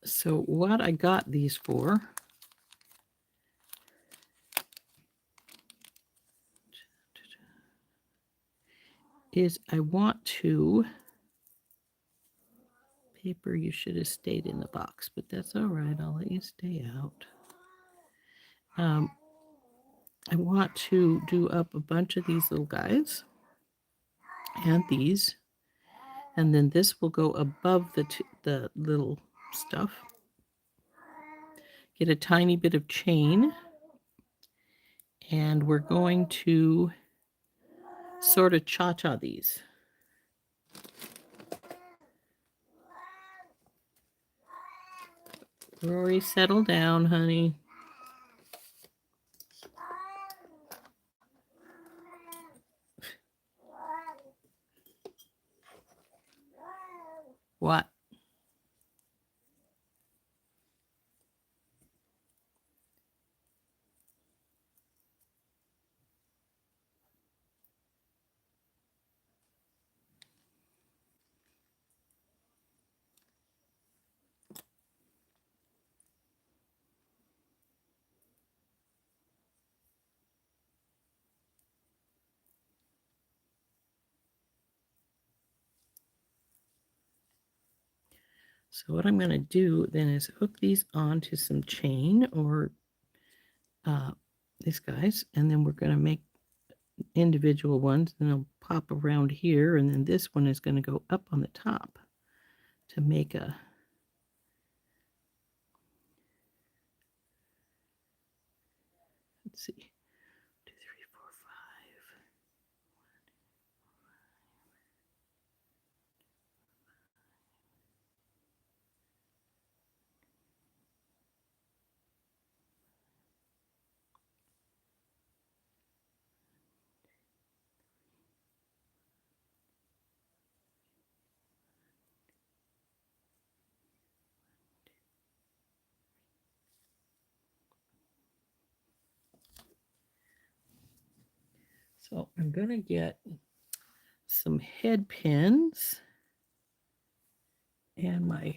So what I got these for is I want to, paper, you should have stayed in the box, but that's all right. I'll let you stay out. I want to do up a bunch of these little guys and these, and then this will go above the little stuff. Get a tiny bit of chain, and we're going to sort of cha-cha these. Rory, settle down, honey. What? So what I'm going to do then is hook these onto some chain, or these guys, and then we're going to make individual ones, and they'll pop around here, and then this one is going to go up on the top to make a, let's see, 2, 3, 4, 5. So I'm going to get some head pins and my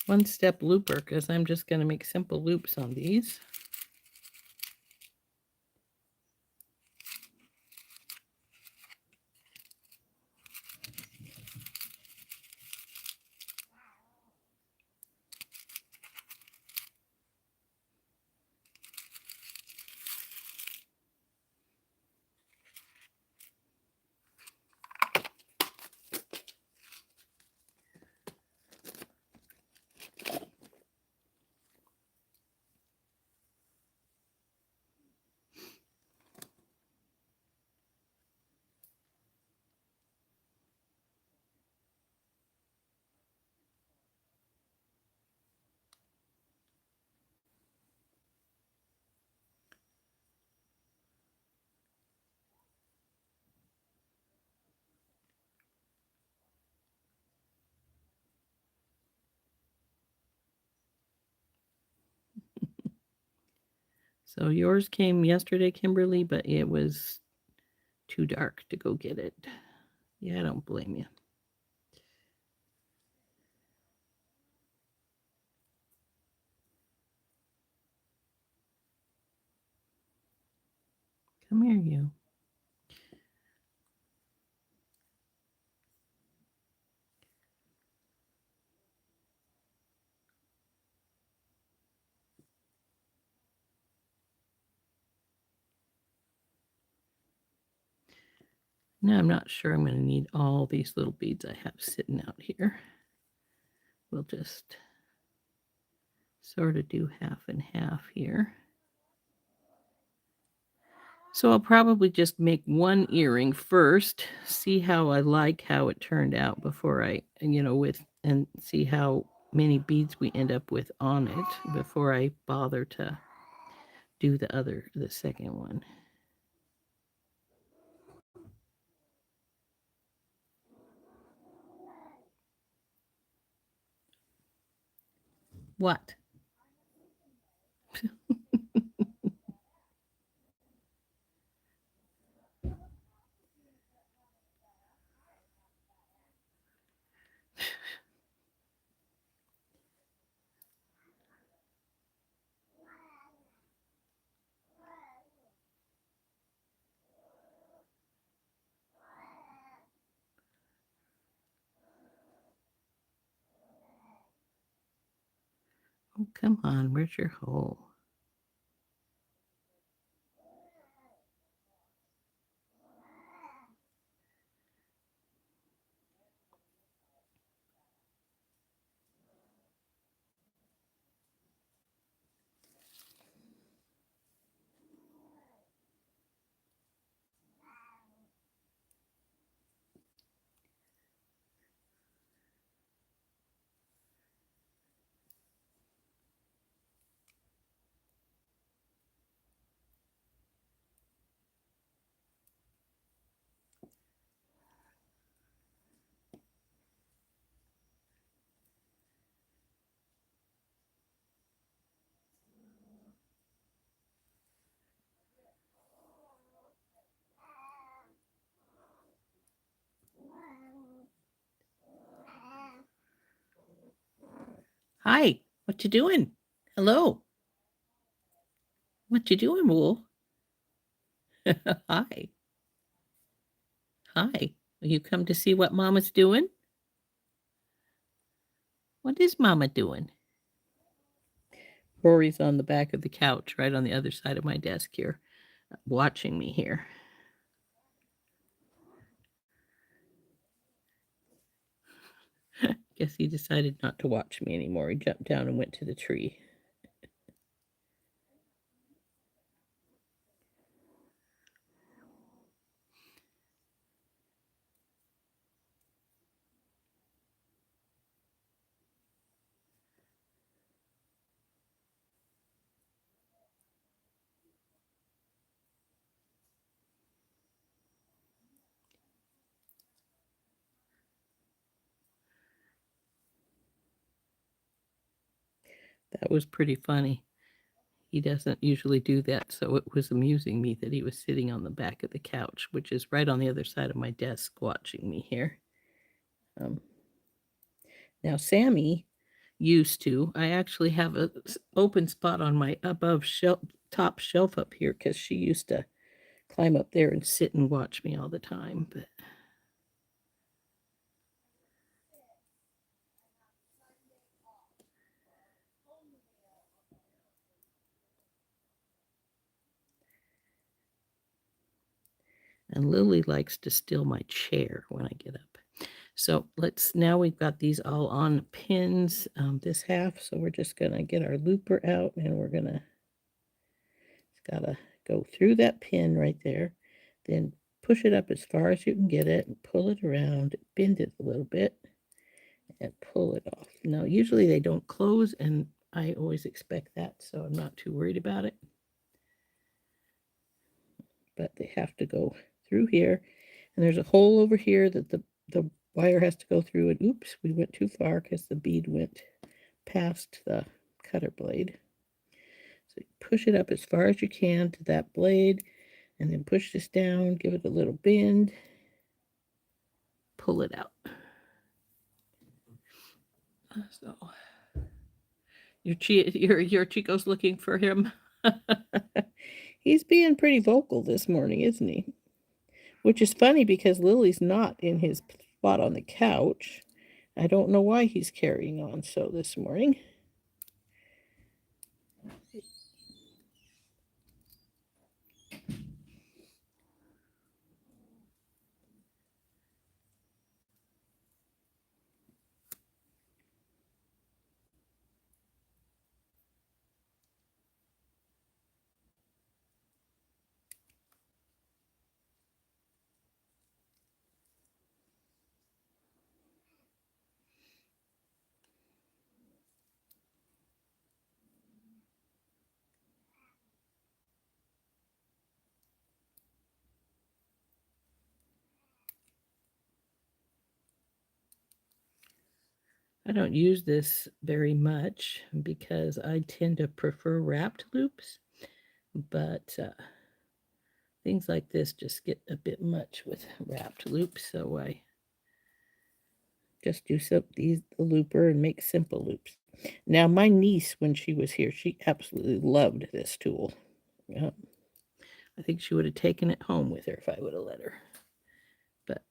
one-step looper, because I'm just going to make simple loops on these. So yours came yesterday, Kimberly, but it was too dark to go get it. Yeah, I don't blame you. Come here, you. Now I'm not sure I'm going to need all these little beads I have sitting out here. We'll just sort of do half and half here. So I'll probably just make one earring first, see how I like how it turned out before I, and see how many beads we end up with on it before I bother to do the second one. What? Oh, come on, where's your hole? Hi, what you doing? Hello. What you doing, Wool? Hi. Hi. You come to see what Mama's doing? What is Mama doing? Rory's on the back of the couch, right on the other side of my desk here, watching me here. Guess he decided not to watch me anymore. He jumped down and went to the tree. That was pretty funny. He doesn't usually do that, so it was amusing me that he was sitting on the back of the couch, which is right on the other side of my desk, watching me here. Now, Sammy used to. I actually have a open spot on my above shelf, top shelf up here because she used to climb up there and sit and watch me all the time. But and Lily likes to steal my chair when I get up. So now we've got these all on pins, this half. So we're just going to get our looper out and we're going to, it's got to go through that pin right there. Then push it up as far as you can get it and pull it around, bend it a little bit and pull it off. Now, usually they don't close and I always expect that. So I'm not too worried about it. But they have to go through here. And there's a hole over here that the wire has to go through. And oops, we went too far because the bead went past the cutter blade. So push it up as far as you can to that blade, and then push this down, give it a little bend, pull it out. So your Chico's looking for him. He's being pretty vocal this morning, isn't he? Which is funny because Lily's not in his spot on the couch. I don't know why he's carrying on so this morning. I don't use this very much because I tend to prefer wrapped loops, but things like this just get a bit much with wrapped loops, so I just do the looper and make simple loops. Now, my niece, when she was here, she absolutely loved this tool. I think she would have taken it home with her if I would have let her. But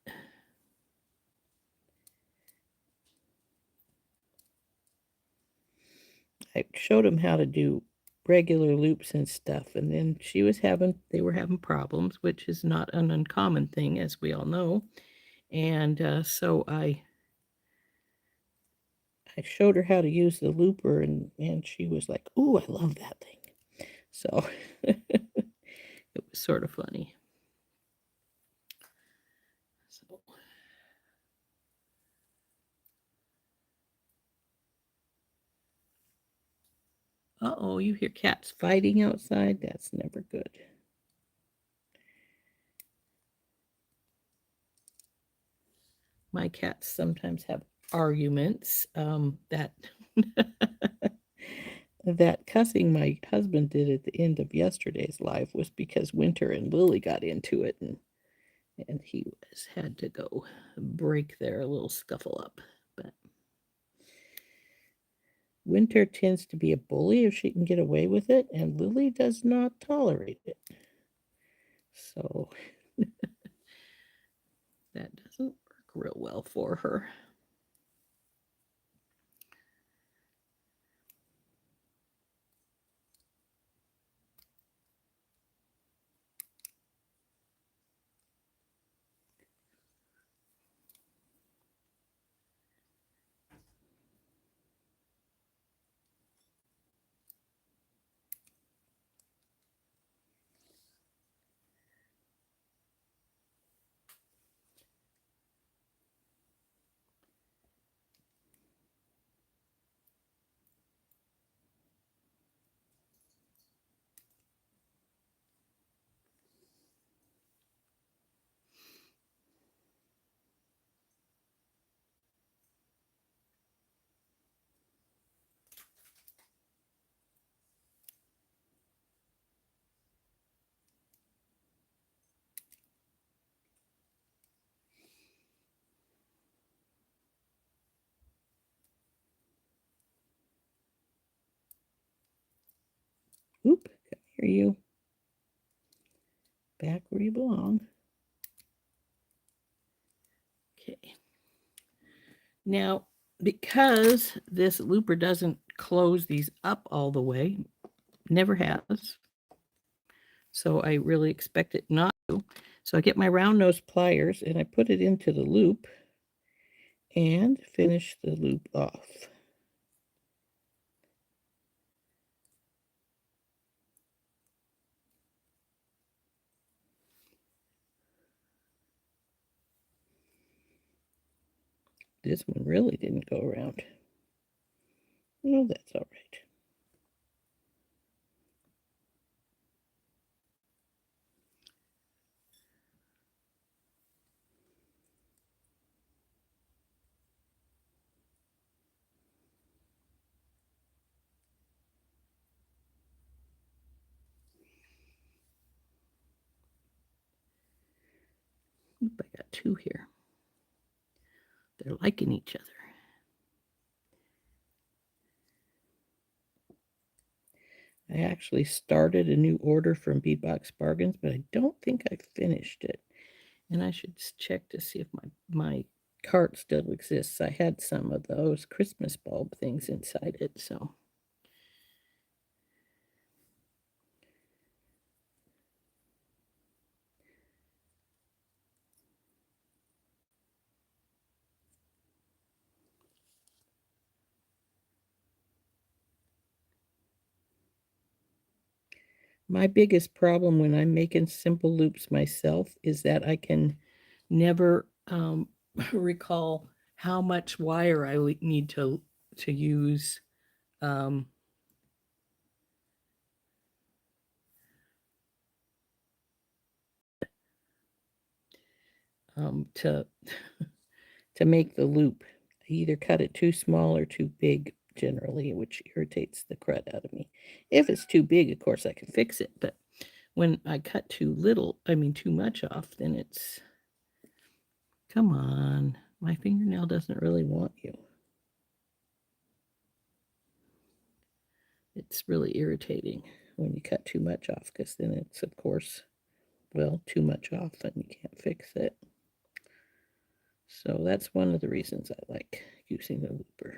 I showed them how to do regular loops and stuff, and then they were having problems, which is not an uncommon thing, as we all know. And so I showed her how to use the looper, and she was like, "Ooh, I love that thing." So it was sort of funny. So. Uh-oh, you hear cats fighting outside? That's never good. My cats sometimes have arguments that that cussing my husband did at the end of yesterday's live was because Winter and Lily got into it, and he had to go break their little scuffle up. But Winter tends to be a bully if she can get away with it, and Lily does not tolerate it. So that doesn't work real well for her. Oop, come here, you. Back where you belong. Okay. Now, because this looper doesn't close these up all the way, never has, so I really expect it not to. So I get my round nose pliers and I put it into the loop and finish the loop off. This one really didn't go around. No, that's all right. got two here. They're liking each other. I actually started a new order from Beadbox Bargains, but I don't think I finished it. And I should check to see if my cart still exists. I had some of those Christmas bulb things inside it, so. My biggest problem when I'm making simple loops myself is that I can never recall how much wire I need to use um, to to make the loop. I either cut it too small or too big generally, which irritates the crud out of me. If it's too big, of course I can fix it, but when I cut too little, I mean too much off, then it's, come on, my fingernail doesn't really want you. It's really irritating when you cut too much off, because then it's, of course, well, too much off and you can't fix it. So that's one of the reasons I like using the looper,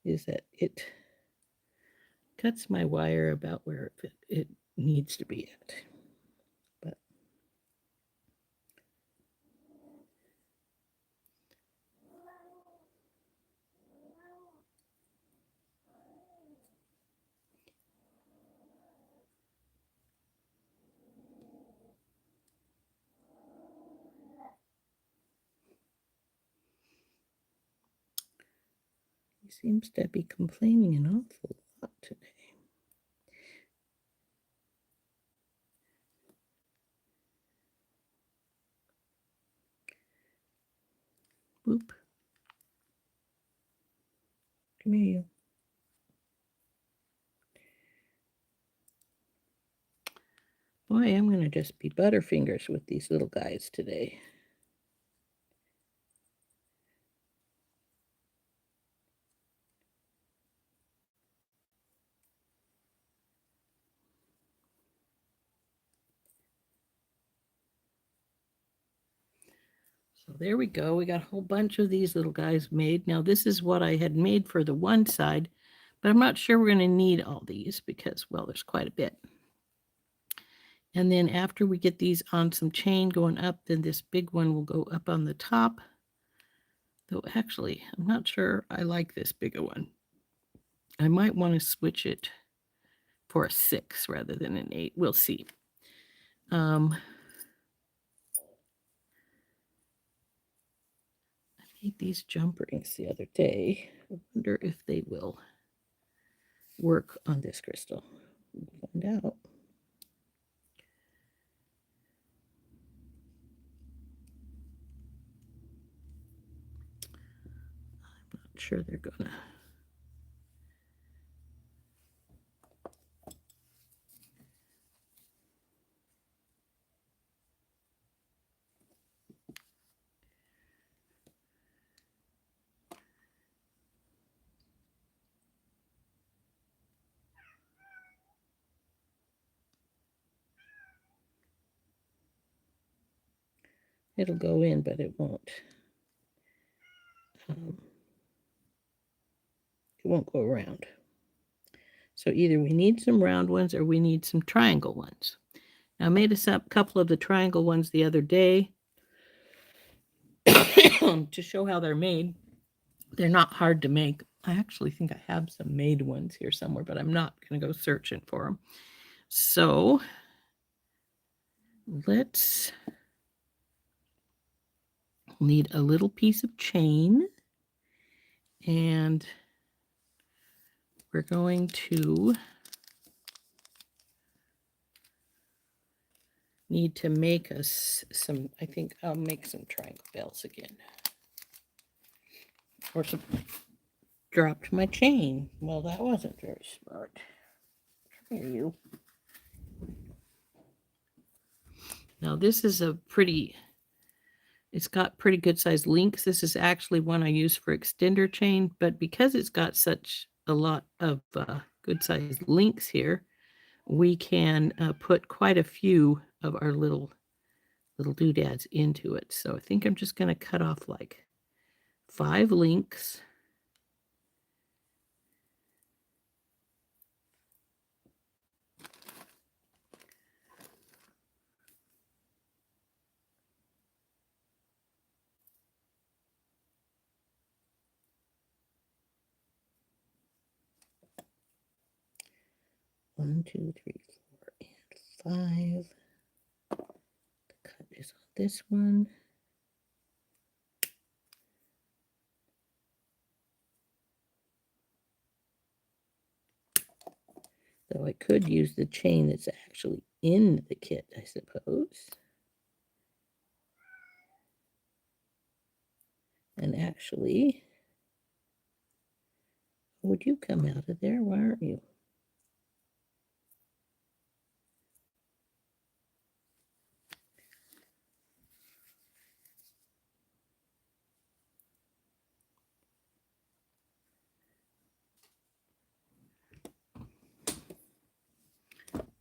is that it cuts my wire about where it needs to be at. But he seems to be complaining an awful lot today. Whoop. Come here, you. Boy, I'm going to just be butterfingers with these little guys today. So there we go. We got a whole bunch of these little guys made. Now this is what I had made for the one side, but I'm not sure we're going to need all these because, well, there's quite a bit. And then after we get these on some chain going up, then this big one will go up on the top. Though actually, I'm not sure I like this bigger one. I might want to switch it for a 6 rather than an 8. We'll see. I made these jump rings the other day. I wonder if they will work on this crystal. We'll find out. I'm not sure they're gonna. It'll go in, but it won't. It won't go around. So either we need some round ones or we need some triangle ones. Now, I made a couple of the triangle ones the other day to show how they're made. They're not hard to make. I actually think I have some made ones here somewhere, but I'm not going to go searching for them. So let's need a little piece of chain, and we're going to need to make us some, I think I'll make some triangle bells again. Or some, dropped my chain. Well, that wasn't very smart. Come here, you. Now this is a pretty It's got pretty good sized links. This is actually one I use for extender chain, but because it's got such a lot of good sized links here, we can put quite a few of our little doodads into it. So I think I'm just going to cut off like 5 links. One, two, three, 4, and 5. The cut is on this one. Though I could use the chain that's actually in the kit, I suppose. And actually, would you come out of there? Why aren't you?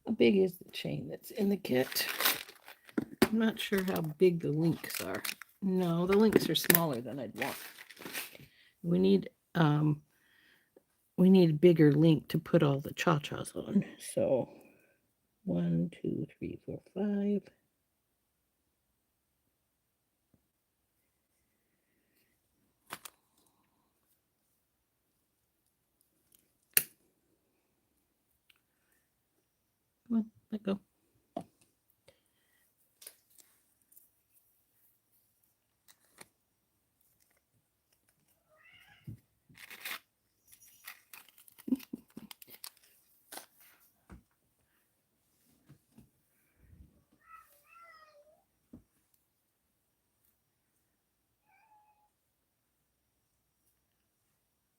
How big is the chain that's in the kit? I'm not sure how big the links are. No, the links are smaller than I'd want. We need a bigger link to put all the cha-chas on. So 1, 2, 3, 4, 5. Come on, let go.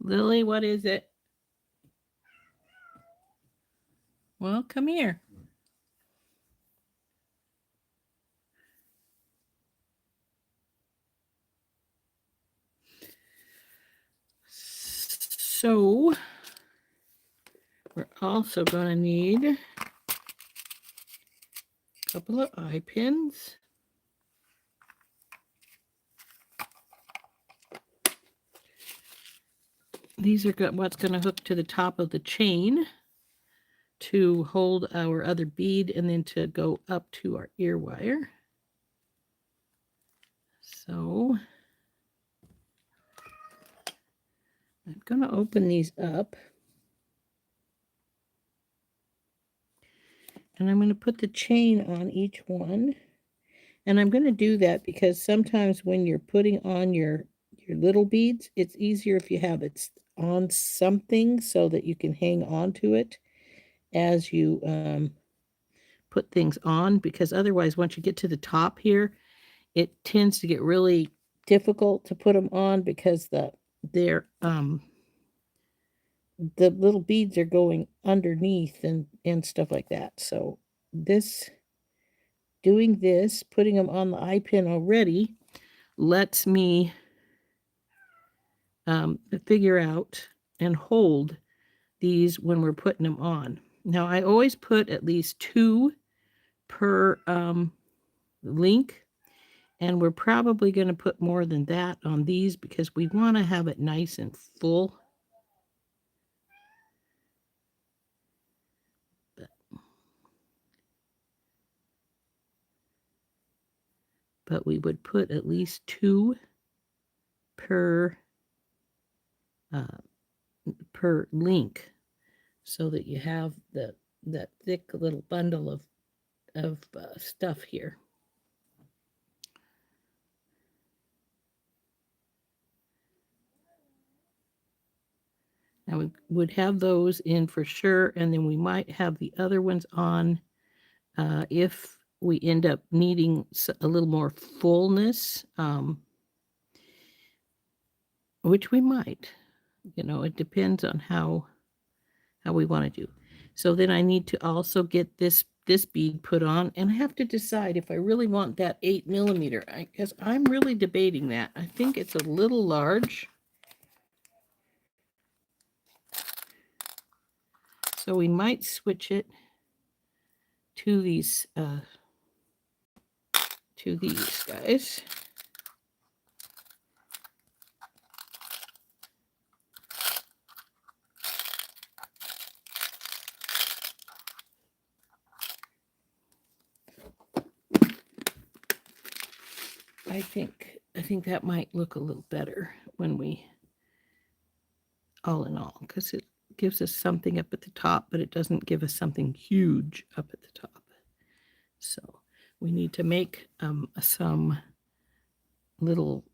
Lily, what is it? Well, come here. So we're also going to need a couple of eye pins. These are what's going to hook to the top of the chain to hold our other bead and then to go up to our ear wire. So I'm going to open these up. And I'm going to put the chain on each one. And I'm going to do that because sometimes when you're putting on your little beads, it's easier if you have it on something so that you can hang on to it as you put things on. Because otherwise, once you get to the top here, it tends to get really difficult to put them on because the little beads are going underneath and stuff like that. So doing this, putting them on the eye pin already, lets me figure out and hold these when we're putting them on. Now, I always put at least 2 per link, and we're probably going to put more than that on these because we want to have it nice and full. But we would put at least 2 per link so that you have that thick little bundle of stuff here. Now we would have those in for sure, and then we might have the other ones on if we end up needing a little more fullness, which we might. You know, it depends on how we want to do. So then I need to also get this this bead put on, and I have to decide if I really want that 8mm, because I'm really debating that. I think it's a little large. So we might switch it to these guys. I think that might look a little better when we, all in all, because it gives us something up at the top, but it doesn't give us something huge up at the top. So we need to make some little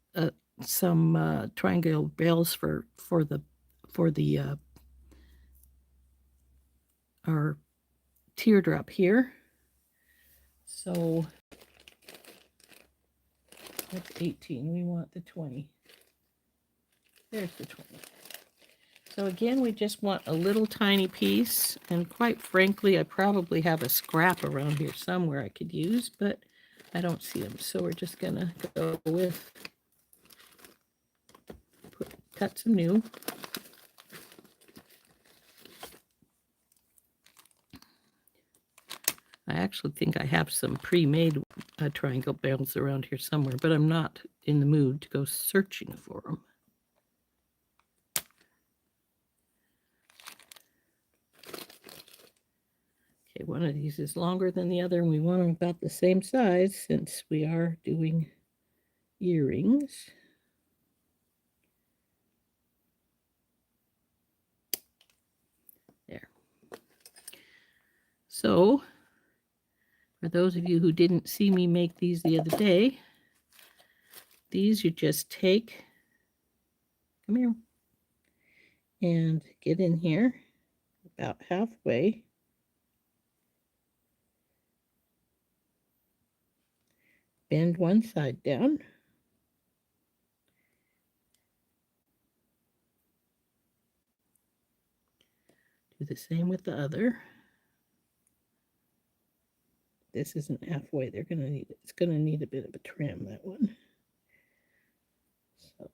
triangle bells for our teardrop here. So that's 18. We want the 20. There's the 20. So again, we just want a little tiny piece, and quite frankly, I probably have a scrap around here somewhere I could use, but I don't see them. So we're just gonna go with cut some new. I actually think I have some pre-made triangle bells around here somewhere, but I'm not in the mood to go searching for them. Okay, one of these is longer than the other, and we want them about the same size since we are doing earrings. There. So, for those of you who didn't see me make these the other day, these you just take, come here, and get in here about halfway. Bend one side down. Do the same with the other. This isn't halfway. They're gonna need it's gonna need a bit of a trim, that one. So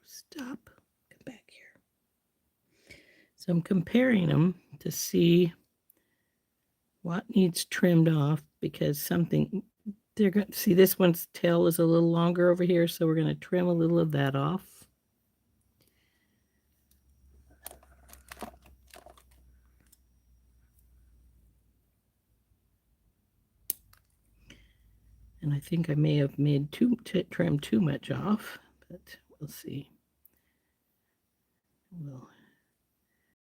stop. Come back here. So I'm comparing them to see what needs trimmed off, because something they're going to see, this one's tail is a little longer over here, so we're going to trim a little of that off. And I think I may have made trim too much off, but we'll see. Well,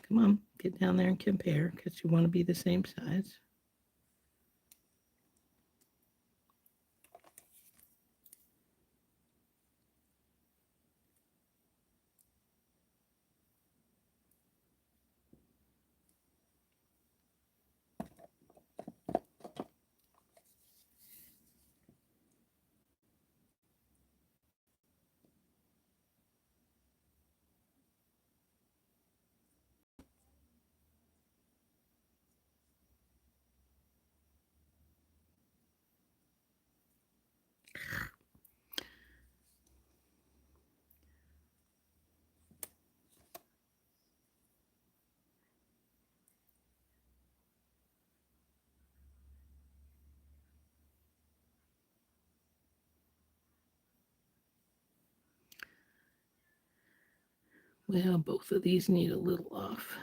come on, get down there and compare, because you want to be the same size. Well, both of these need a little off.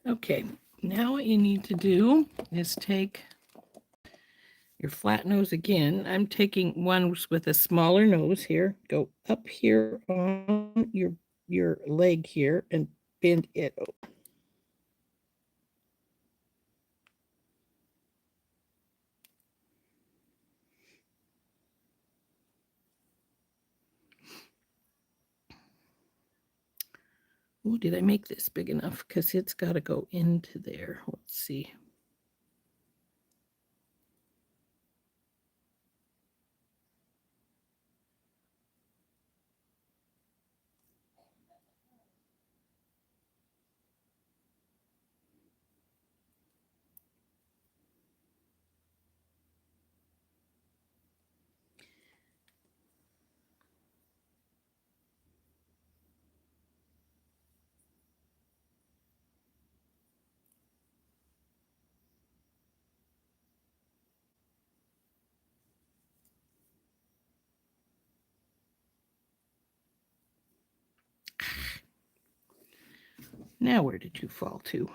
Okay, now what you need to do is take your flat nose again. I'm taking ones with a smaller nose here. Go up here on your leg here and bend it over. Oh, did I make this big enough? Because it's got to go into there. Let's see. Now where did you fall to?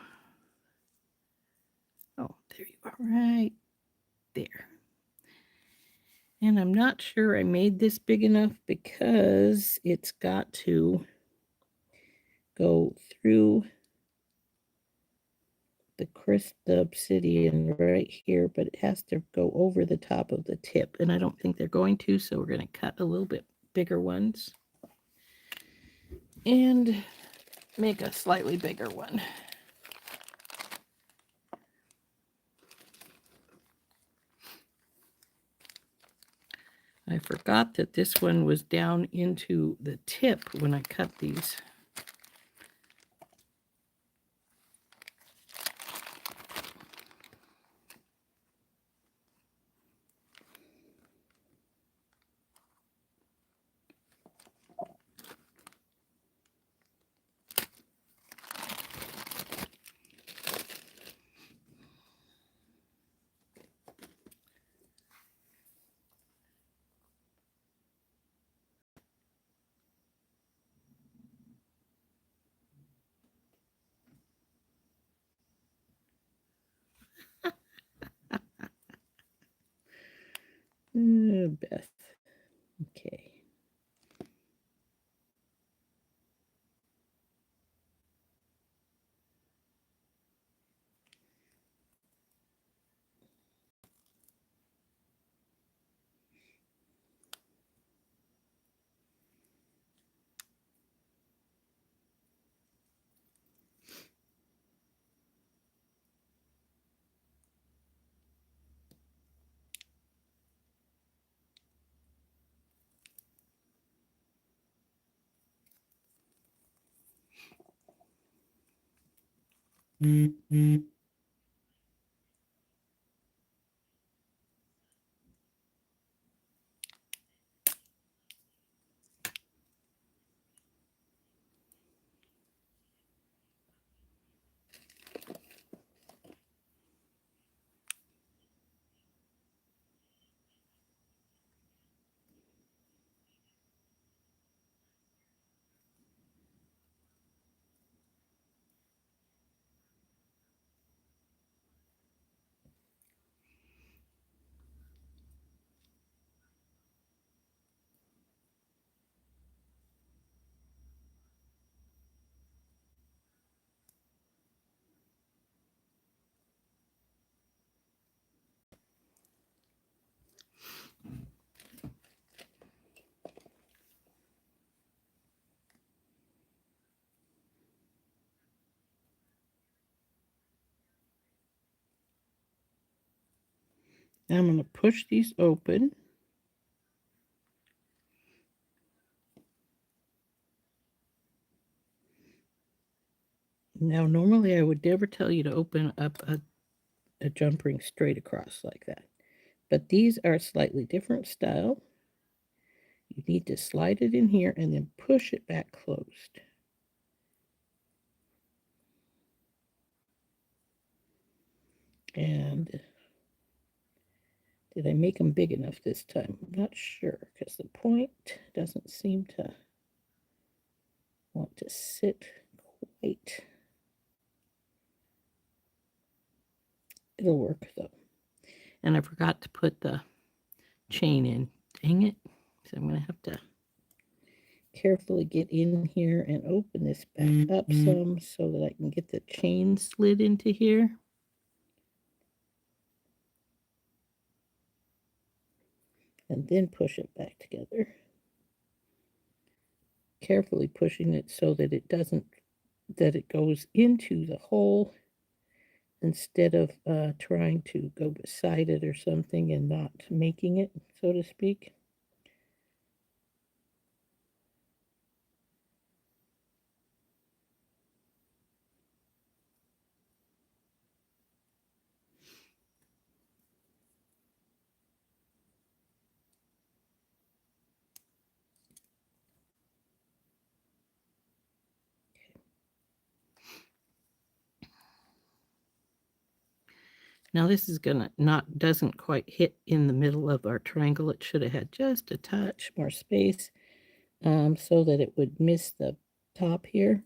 Oh, there you are, right there. And I'm not sure I made this big enough because it's got to go through the obsidian right here, but it has to go over the top of the tip, and I don't think they're going to, so we're going to cut a little bit bigger ones and make a slightly bigger one. I forgot that this one was down into the tip when I cut these. Beth. Okay. Mm-hmm. I'm going to push these open. Now, normally I would never tell you to open up a jump ring straight across like that. But these are slightly different style. You need to slide it in here and then push it back closed. And did I make them big enough this time? I'm not sure because the point doesn't seem to want to sit quite. It'll work though. And I forgot to put the chain in. Dang it. So I'm going to have to carefully get in here and open this back up some so that I can get the chain slid into here. And then push it back together. Carefully pushing it so that it doesn't that it goes into the hole instead of trying to go beside it or something and not making it, so to speak. Now this is gonna doesn't quite hit in the middle of our triangle. It should have had just a touch more space so that it would miss the top here.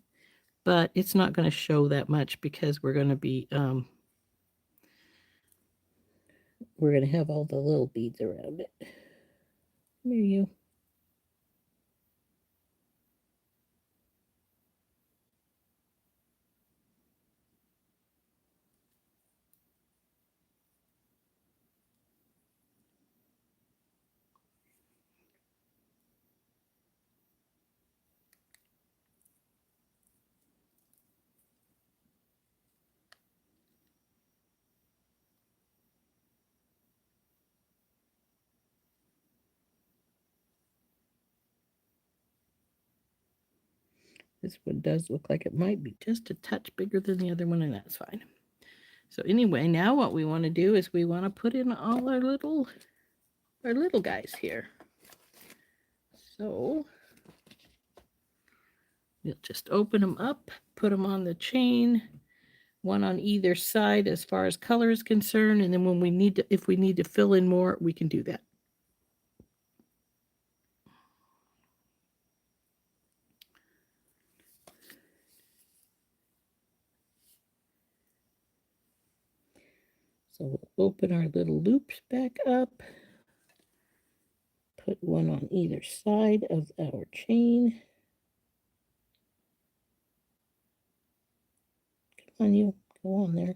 But it's not going to show that much because we're going to have all the little beads around it. There you. This one does look like it might be just a touch bigger than the other one, and that's fine. So anyway, now what we want to do is we want to put in all our little guys here. So we'll just open them up, put them on the chain, one on either side as far as color is concerned, and then when we need to, if we need to fill in more, we can do that. So we'll open our little loops back up, put one on either side of our chain. Come on, you, go on there.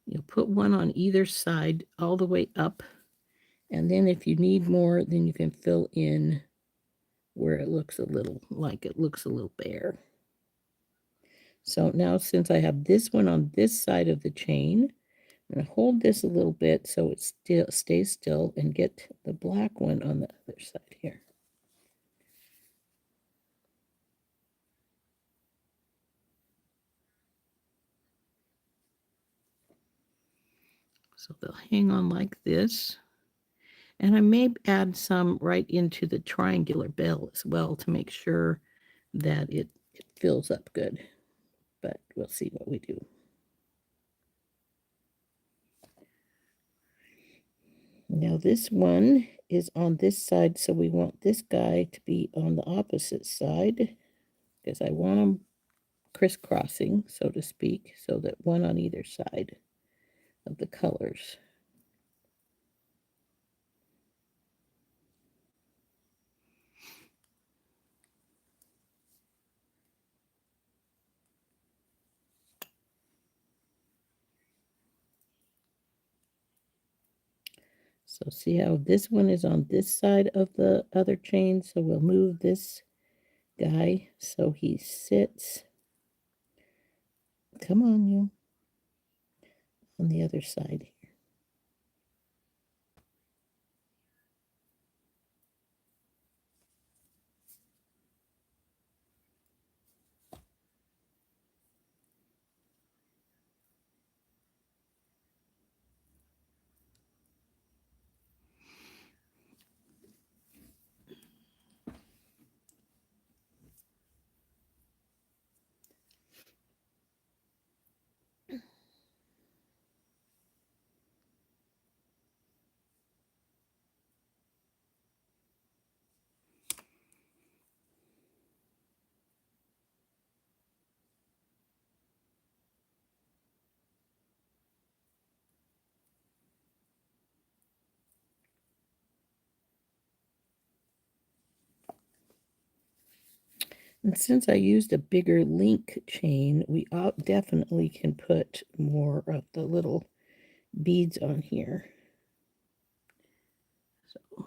You'll put one on either side all the way up, and then if you need more, then you can fill in where it looks a little bare. So now since I have this one on this side of the chain, I'm going to hold this a little bit so it still stays still and get the black one on the other side here. So they'll hang on like this. And I may add some right into the triangular bell as well to make sure that it fills up good. But we'll see what we do. Now this one is on this side, so we want this guy to be on the opposite side because I want them crisscrossing, so to speak, so that one on either side of the colors. So see how this one is on this side of the other chain, so we'll move this guy so he sits. Come on, you. On the other side here. And since I used a bigger link chain, we definitely can put more of the little beads on here. So.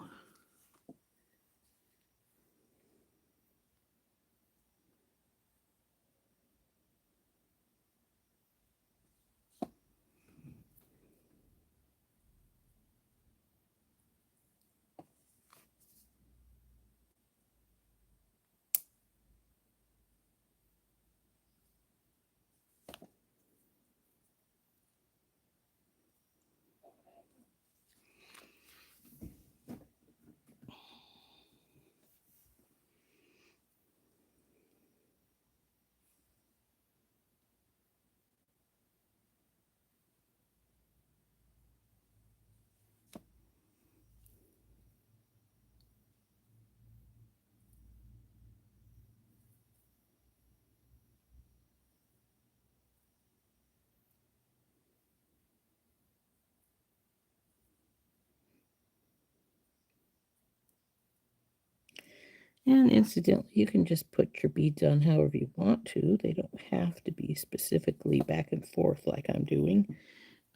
And incidentally, you can just put your beads on however you want to. They don't have to be specifically back and forth like I'm doing.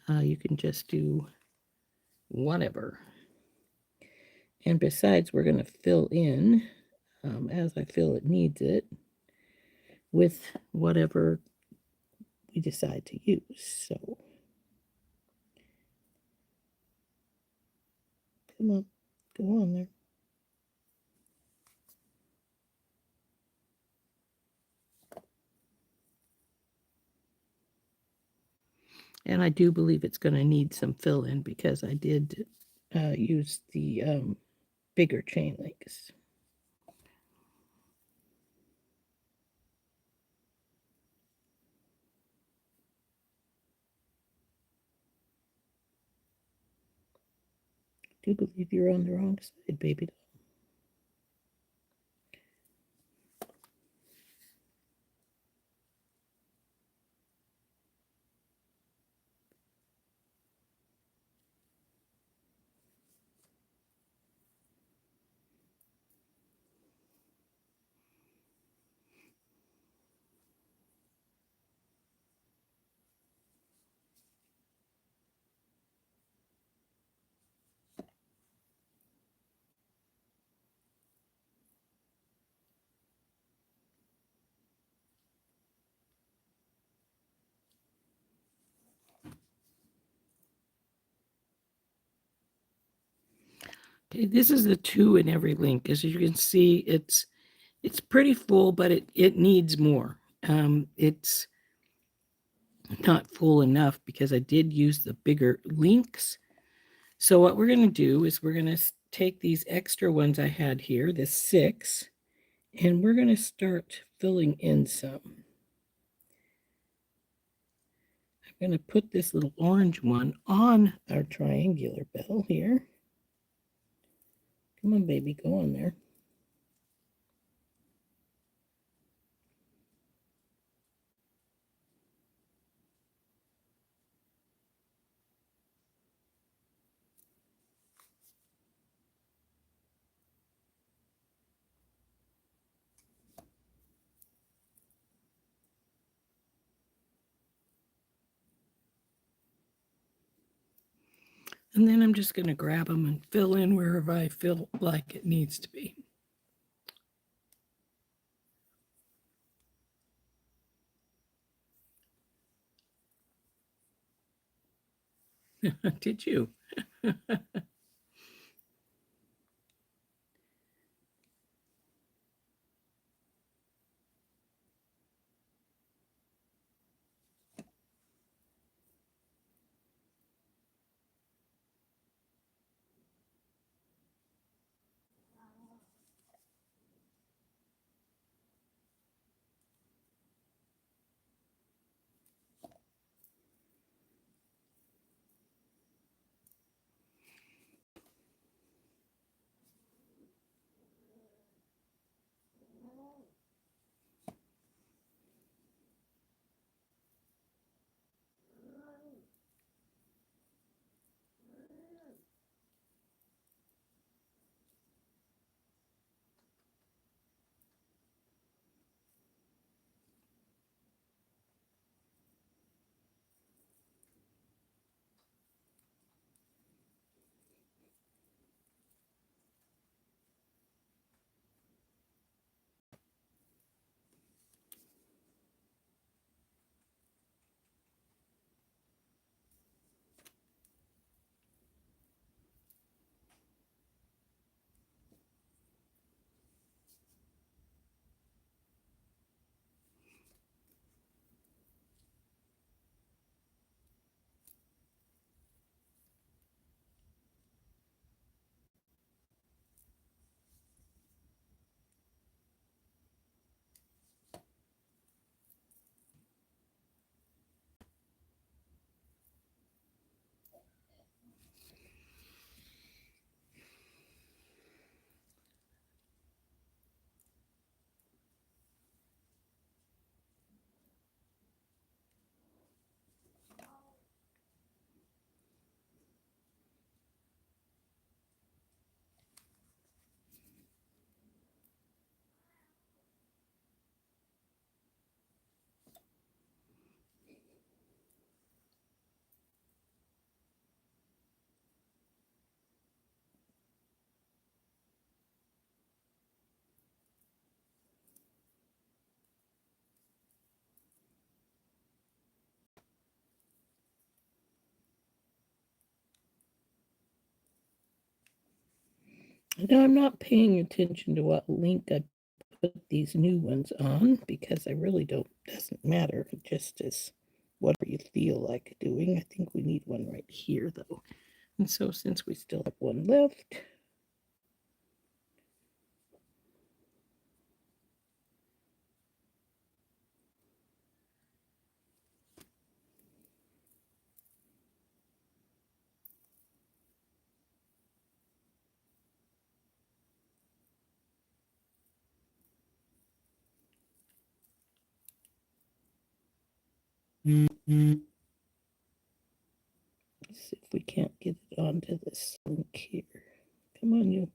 You can just do whatever. And besides, we're going to fill in, as I feel it needs it, with whatever we decide to use. So, come on, go on there. And I do believe it's going to need some fill in because I did use the bigger chain links. I do believe you're on the wrong side, baby. Okay, this is the 2 in every link. As you can see, it's pretty full, but it needs more. It's not full enough because I did use the bigger links. So what we're going to do is we're going to take these extra ones I had here, this 6, and we're going to start filling in some. I'm going to put this little orange one on our triangular bell here. Come on, baby, go on there. And then I'm just going to grab them and fill in wherever I feel like it needs to be. Did you? Now, I'm not paying attention to what link I put these new ones on because I really don't, doesn't matter. It just is whatever you feel like doing. I think we need one right here though. And so since we still have one left, let's see if we can't get it onto this link here. Come on, you.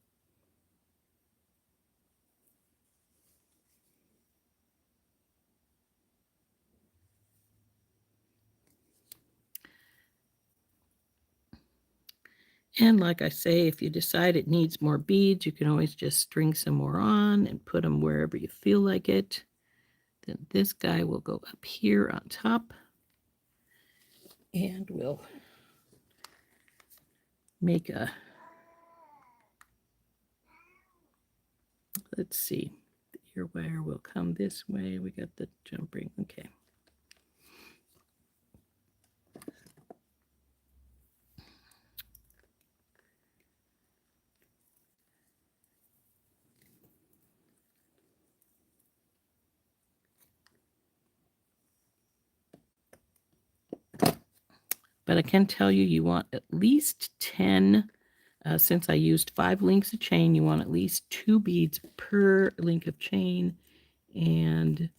And like I say, if you decide it needs more beads, you can always just string some more on and put them wherever you feel like it. Then this guy will go up here on top and we'll make a, let's see, the ear wire will come this way. We got the jump ring, okay. But I can tell you, you want at least 10, since I used 5 links of chain, you want at least 2 beads per link of chain. And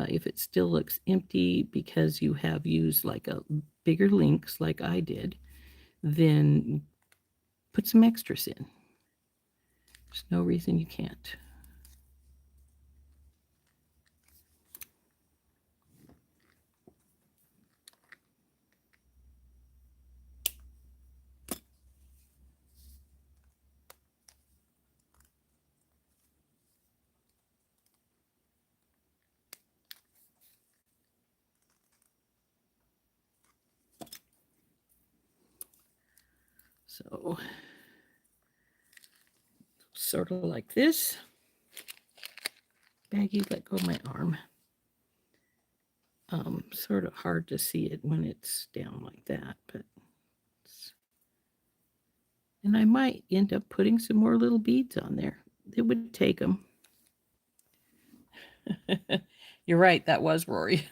if it still looks empty because you have used like a bigger links like I did, then put some extras in. There's no reason you can't. So, sort of like this. Maggie, let go of my arm. Sort of hard to see it when it's down like that, but and I might end up putting some more little beads on there. It would take them. You're right, that was Rory.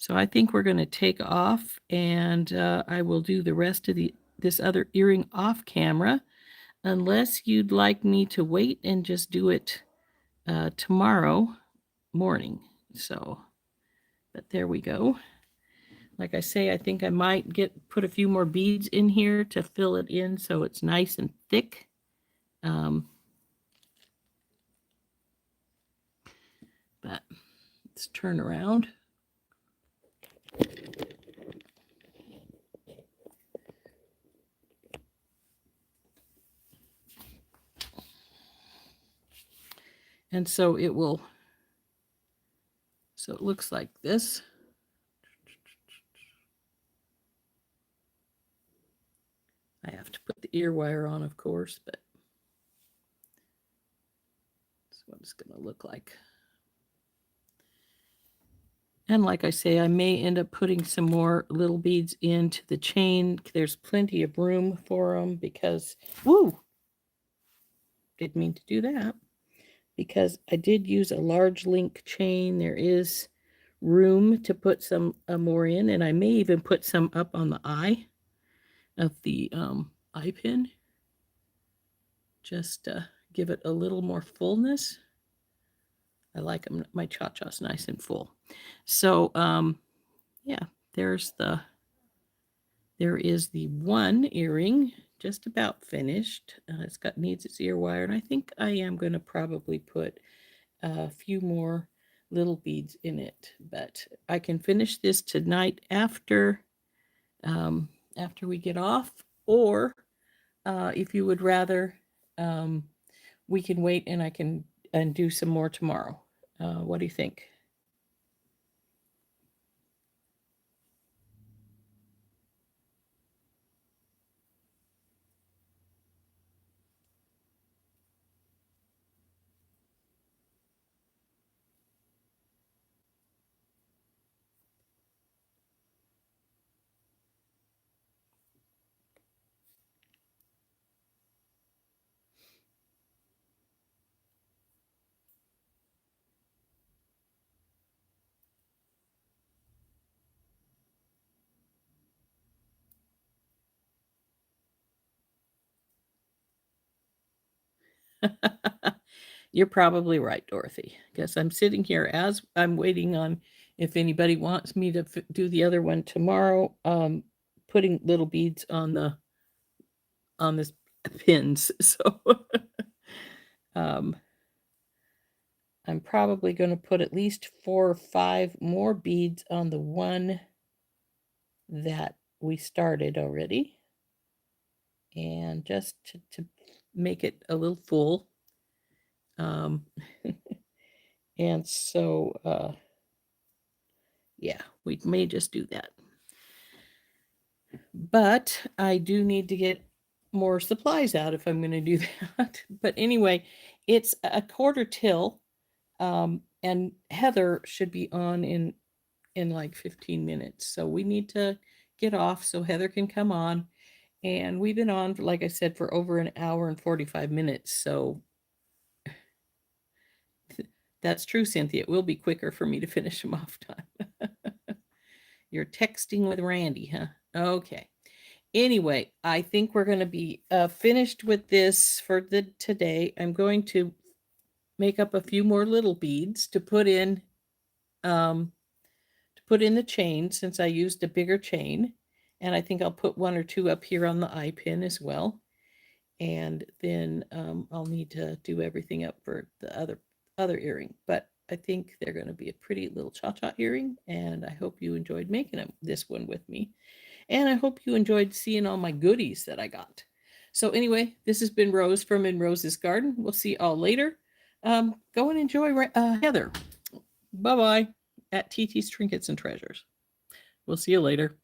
So I think we're going to take off, and I will do the rest of this other earring off camera, unless you'd like me to wait and just do it tomorrow morning. So, but there we go. Like I say, I think I might put a few more beads in here to fill it in so it's nice and thick. But let's turn around. And so it will, so it looks like this. I have to put the ear wire on, of course, but that's what it's going to look like. And like I say, I may end up putting some more little beads into the chain. There's plenty of room for them because, woo, didn't mean to do that. Because I did use a large link chain. There is room to put some more in, and I may even put some up on the eye of the eye pin. Just give it a little more fullness. I like them, my cha-cha's nice and full. So yeah, there is the one earring just about finished. It's needs its ear wire, and I think I am going to probably put a few more little beads in it, but I can finish this tonight after we get off, or if you would rather, we can wait and I can do some more tomorrow. What do you think? You're probably right, Dorothy, because I'm sitting here as I'm waiting on if anybody wants me to do the other one tomorrow, putting little beads on this pins. So um, I'm probably going to put at least 4 or 5 more beads on the one that we started already, and just to make it a little full. Um, and so, yeah, we may just do that. But I do need to get more supplies out if I'm going to do that. But anyway, it's a quarter till, and Heather should be on in like 15 minutes. So we need to get off so Heather can come on. And we've been on, like I said, for over an hour and 45 minutes. So that's true, Cynthia. It will be quicker for me to finish them off time. You're texting with Randy, huh? Okay. Anyway, I think we're going to be finished with this for today. I'm going to make up a few more little beads to put in the chain, since I used a bigger chain, and I think I'll put 1 or 2 up here on the eye pin as well. And then I'll need to do everything up for the other earring. But I think they're going to be a pretty little cha-cha earring, and I hope you enjoyed making this one with me. And I hope you enjoyed seeing all my goodies that I got. So anyway, this has been Rose from In Rose's Garden. We'll see you all later. Go and enjoy Heather. Bye-bye at TT's Trinkets and Treasures. We'll see you later.